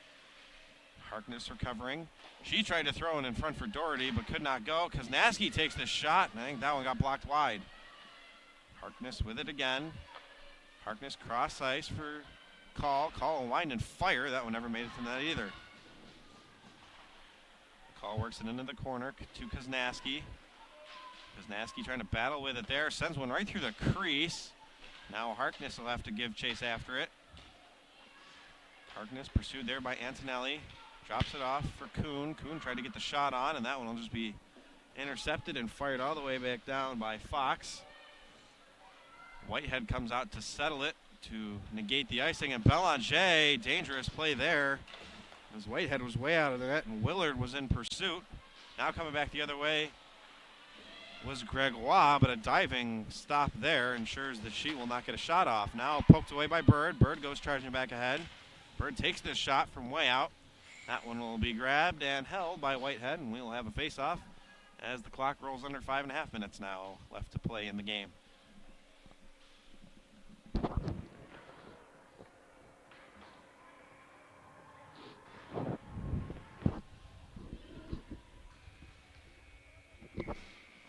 Harkness recovering. She tried to throw it in front for Doherty, but could not go. Koznaski takes the shot, and I think that one got blocked wide. Harkness with it again. Harkness cross ice for Call. Call will wind and fire. That one never made it from that either. Call works it into the corner to Koznaski. Koznaski trying to battle with it there. Sends one right through the crease. Now Harkness will have to give chase after it. Harkness pursued there by Antonelli. Drops it off for Kuhn. Kuhn tried to get the shot on, and that one will just be intercepted and fired all the way back down by Fox. Whitehead comes out to settle it to negate the icing, and Belanger, dangerous play there, as Whitehead was way out of the net, and Willard was in pursuit. Now coming back the other way was Gregoire, but a diving stop there ensures that she will not get a shot off. Now poked away by Bird. Bird goes charging back ahead. Bird takes this shot from way out. That one will be grabbed and held by Whitehead, and we'll have a face-off as the clock rolls under 5.5 minutes now left to play in the game.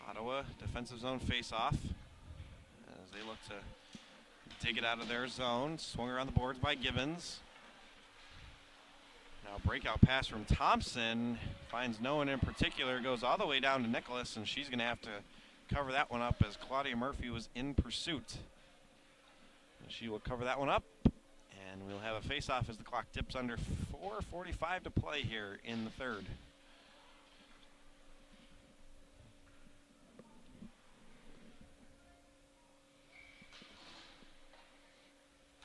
Ottawa defensive zone face-off as they look to dig it out of their zone. Swung around the boards by Gibbons. Now breakout pass from Thompson, finds no one in particular, goes all the way down to Nicholas, and she's going to have to cover that one up as Claudia Murphy was in pursuit. And she will cover that one up, and we'll have a face-off as the clock dips under 4:45 to play here in the third.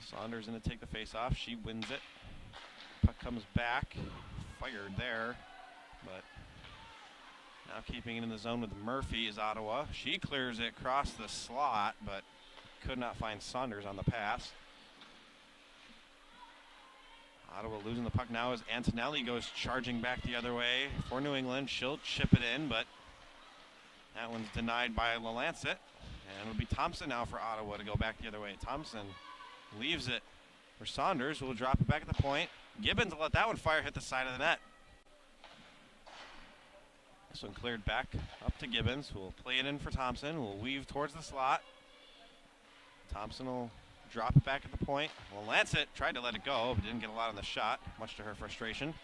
Saunders going to take the face-off. She wins it. Puck comes back. Fired there. But now keeping it in the zone with Murphy is Ottawa. She clears it across the slot, but could not find Saunders on the pass. Ottawa losing the puck now as Antonelli goes charging back the other way for New England. She'll chip it in, but that one's denied by LaLancet. And it'll be Thompson now for Ottawa to go back the other way. Thompson leaves it for Saunders, who will drop it back at the point. Gibbons will let that one fire hit the side of the net. This one cleared back up to Gibbons, who will play it in for Thompson, who will weave towards the slot. Thompson will drop it back at the point. LaLancet tried to let it go, but didn't get a lot on the shot, much to her frustration.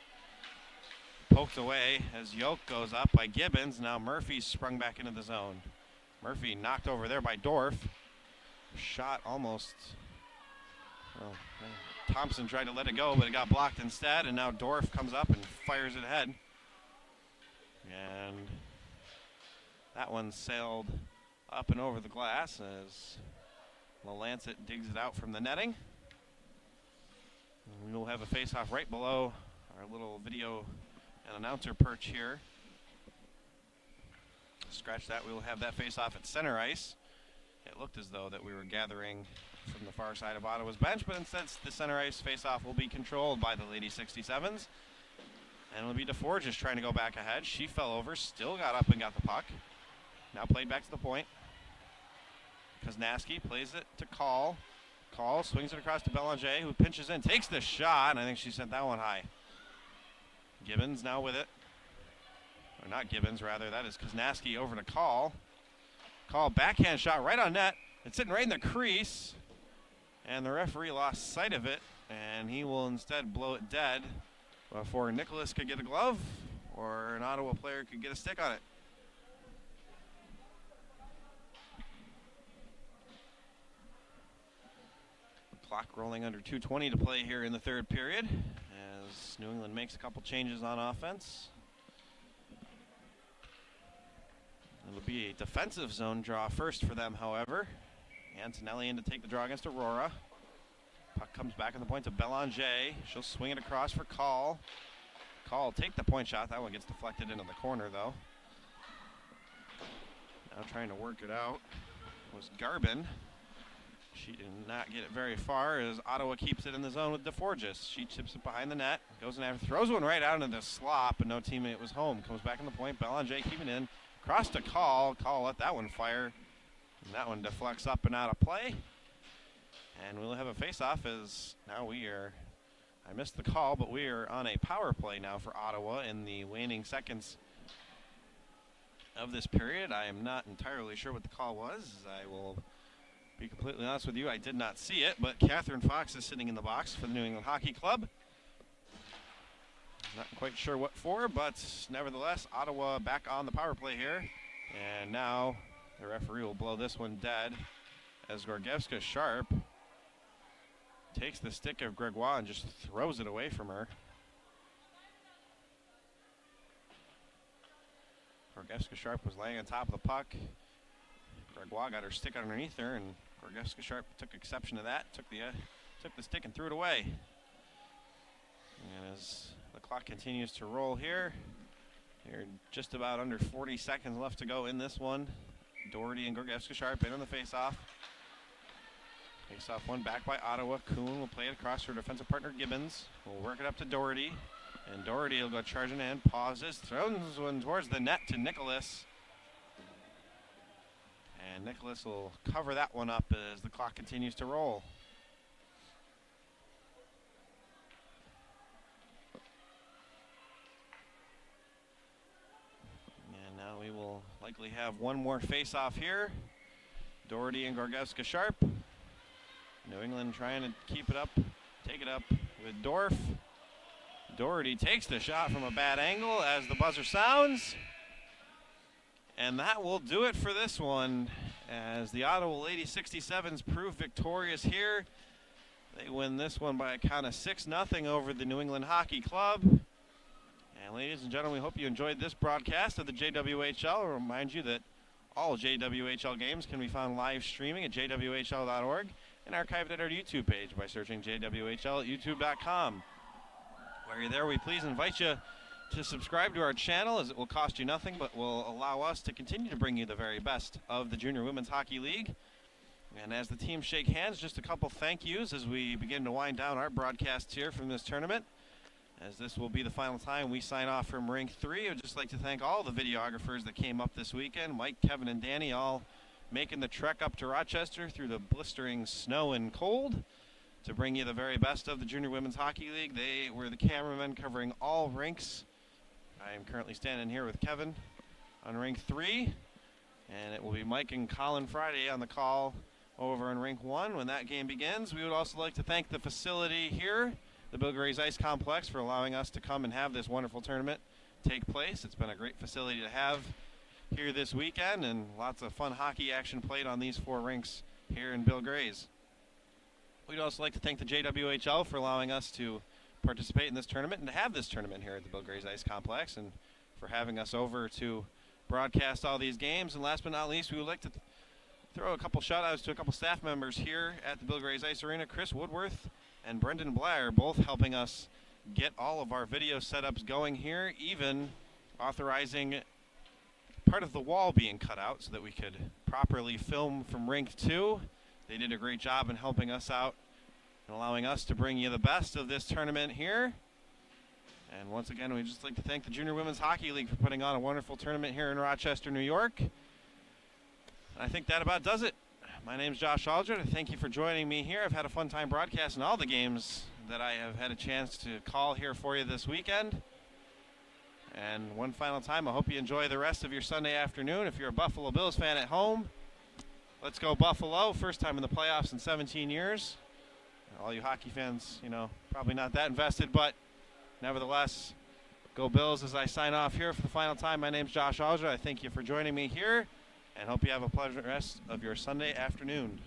Poked away as Yoke goes up by Gibbons. Now Murphy's sprung back into the zone. Murphy knocked over there by Dorf. Shot almost... Well, Thompson tried to let it go, but it got blocked instead, and now Dorf comes up and fires it ahead. And that one sailed up and over the glass as LaLancet digs it out from the netting. And we will have a face-off right below our little video and announcer perch here. Scratch that, we will have that face-off at center ice. It looked as though that we were gathering from the far side of Ottawa's bench, but instead the center ice face-off will be controlled by the Lady 67s. And it'll be DeForge trying to go back ahead. She fell over, still got up and got the puck. Now played back to the point. Koznaski plays it to Call. Call swings it across to Belanger, who pinches in, takes the shot, and I think she sent that one high. Gibbons now with it. Or not Gibbons, rather. That is Koznaski over to Call. Call backhand shot right on net. It's sitting right in the crease. And the referee lost sight of it, and he will instead blow it dead before Nicholas could get a glove or an Ottawa player could get a stick on it. Clock rolling under 2:20 to play here in the third period as New England makes a couple changes on offense. It'll be a defensive zone draw first for them, however. Antonelli in to take the draw against Aurora. Puck comes back in the point to Belanger. She'll swing it across for Call. Call take the point shot. That one gets deflected into the corner, though. Now trying to work it out was Garbin. She did not get it very far as Ottawa keeps it in the zone with DeForgis. She chips it behind the net, goes in after, throws one right out into the slot, but no teammate was home. Comes back in the point. Belanger keeping in. Cross to Call. Call let that one fire. And that one deflects up and out of play. And we'll have a face-off as now I missed the call, but we are on a power play now for Ottawa in the waning seconds of this period. I am not entirely sure what the call was. I will be completely honest with you, I did not see it, but Catherine Fox is sitting in the box for the New England Hockey Club. Not quite sure what for, but nevertheless, Ottawa back on the power play here. And now the referee will blow this one dead as Gorgievska Sharp takes the stick of Gregoire and just throws it away from her. Gorgievska Sharp was laying on top of the puck. Gregoire got her stick underneath her, and Gorgievska Sharp took exception to that, took the stick and threw it away. And as the clock continues to roll here, there are just about under 40 seconds left to go in this one. Doherty and Gorgievska Sharp in on the face-off. Face-off one back by Ottawa. Kuhn will play it across her defensive partner Gibbons. Will work it up to Doherty. And Doherty will go charging in, pauses, throws one towards the net to Nicholas. And Nicholas will cover that one up as the clock continues to roll. And now we will likely have one more face-off here. Doherty and Gorgievska Sharp. New England trying to keep it up, take it up with Dorf. Doherty takes the shot from a bad angle as the buzzer sounds. And that will do it for this one as the Ottawa Lady 67s prove victorious here. They win this one by a count of 6-0 over the New England Hockey Club. And ladies and gentlemen, we hope you enjoyed this broadcast of the JWHL. I'll remind you that all JWHL games can be found live streaming at jwhl.org and archived at our YouTube page by searching JWHL at youtube.com. While you're there, we please invite you to subscribe to our channel, as it will cost you nothing but will allow us to continue to bring you the very best of the Junior Women's Hockey League. And as the teams shake hands, just a couple thank yous as we begin to wind down our broadcasts here from this tournament. As this will be the final time we sign off from Rink 3, I would just like to thank all the videographers that came up this weekend. Mike, Kevin, and Danny all making the trek up to Rochester through the blistering snow and cold to bring you the very best of the Junior Women's Hockey League. They were the cameramen covering all rinks. I am currently standing here with Kevin on Rink 3, and it will be Mike and Colin Friday on the call over in Rink 1 when that game begins. We would also like to thank the facility here, the Bill Gray's Ice Complex, for allowing us to come and have this wonderful tournament take place. It's been a great facility to have here this weekend, and lots of fun hockey action played on these 4 rinks here in Bill Gray's. We'd also like to thank the JWHL for allowing us to participate in this tournament and to have this tournament here at the Bill Gray's Ice Complex, and for having us over to broadcast all these games. And last but not least, we would like to throw a couple shout-outs to a couple staff members here at the Bill Gray's Ice Arena. Chris Woodworth and Brendan Blair, both helping us get all of our video setups going here, even authorizing part of the wall being cut out so that we could properly film from Rink 2. They did a great job in helping us out and allowing us to bring you the best of this tournament here. And once again, we'd just like to thank the Junior Women's Hockey League for putting on a wonderful tournament here in Rochester, New York. And I think that about does it. My name's Josh Aldred. Thank you for joining me here. I've had a fun time broadcasting all the games that I have had a chance to call here for you this weekend. And one final time, I hope you enjoy the rest of your Sunday afternoon. If you're a Buffalo Bills fan at home, let's go Buffalo. First time in the playoffs in 17 years. All you hockey fans, probably not that invested, but nevertheless, go Bills as I sign off here for the final time. My name's Josh Aldred. I thank you for joining me here and hope you have a pleasant rest of your Sunday afternoon.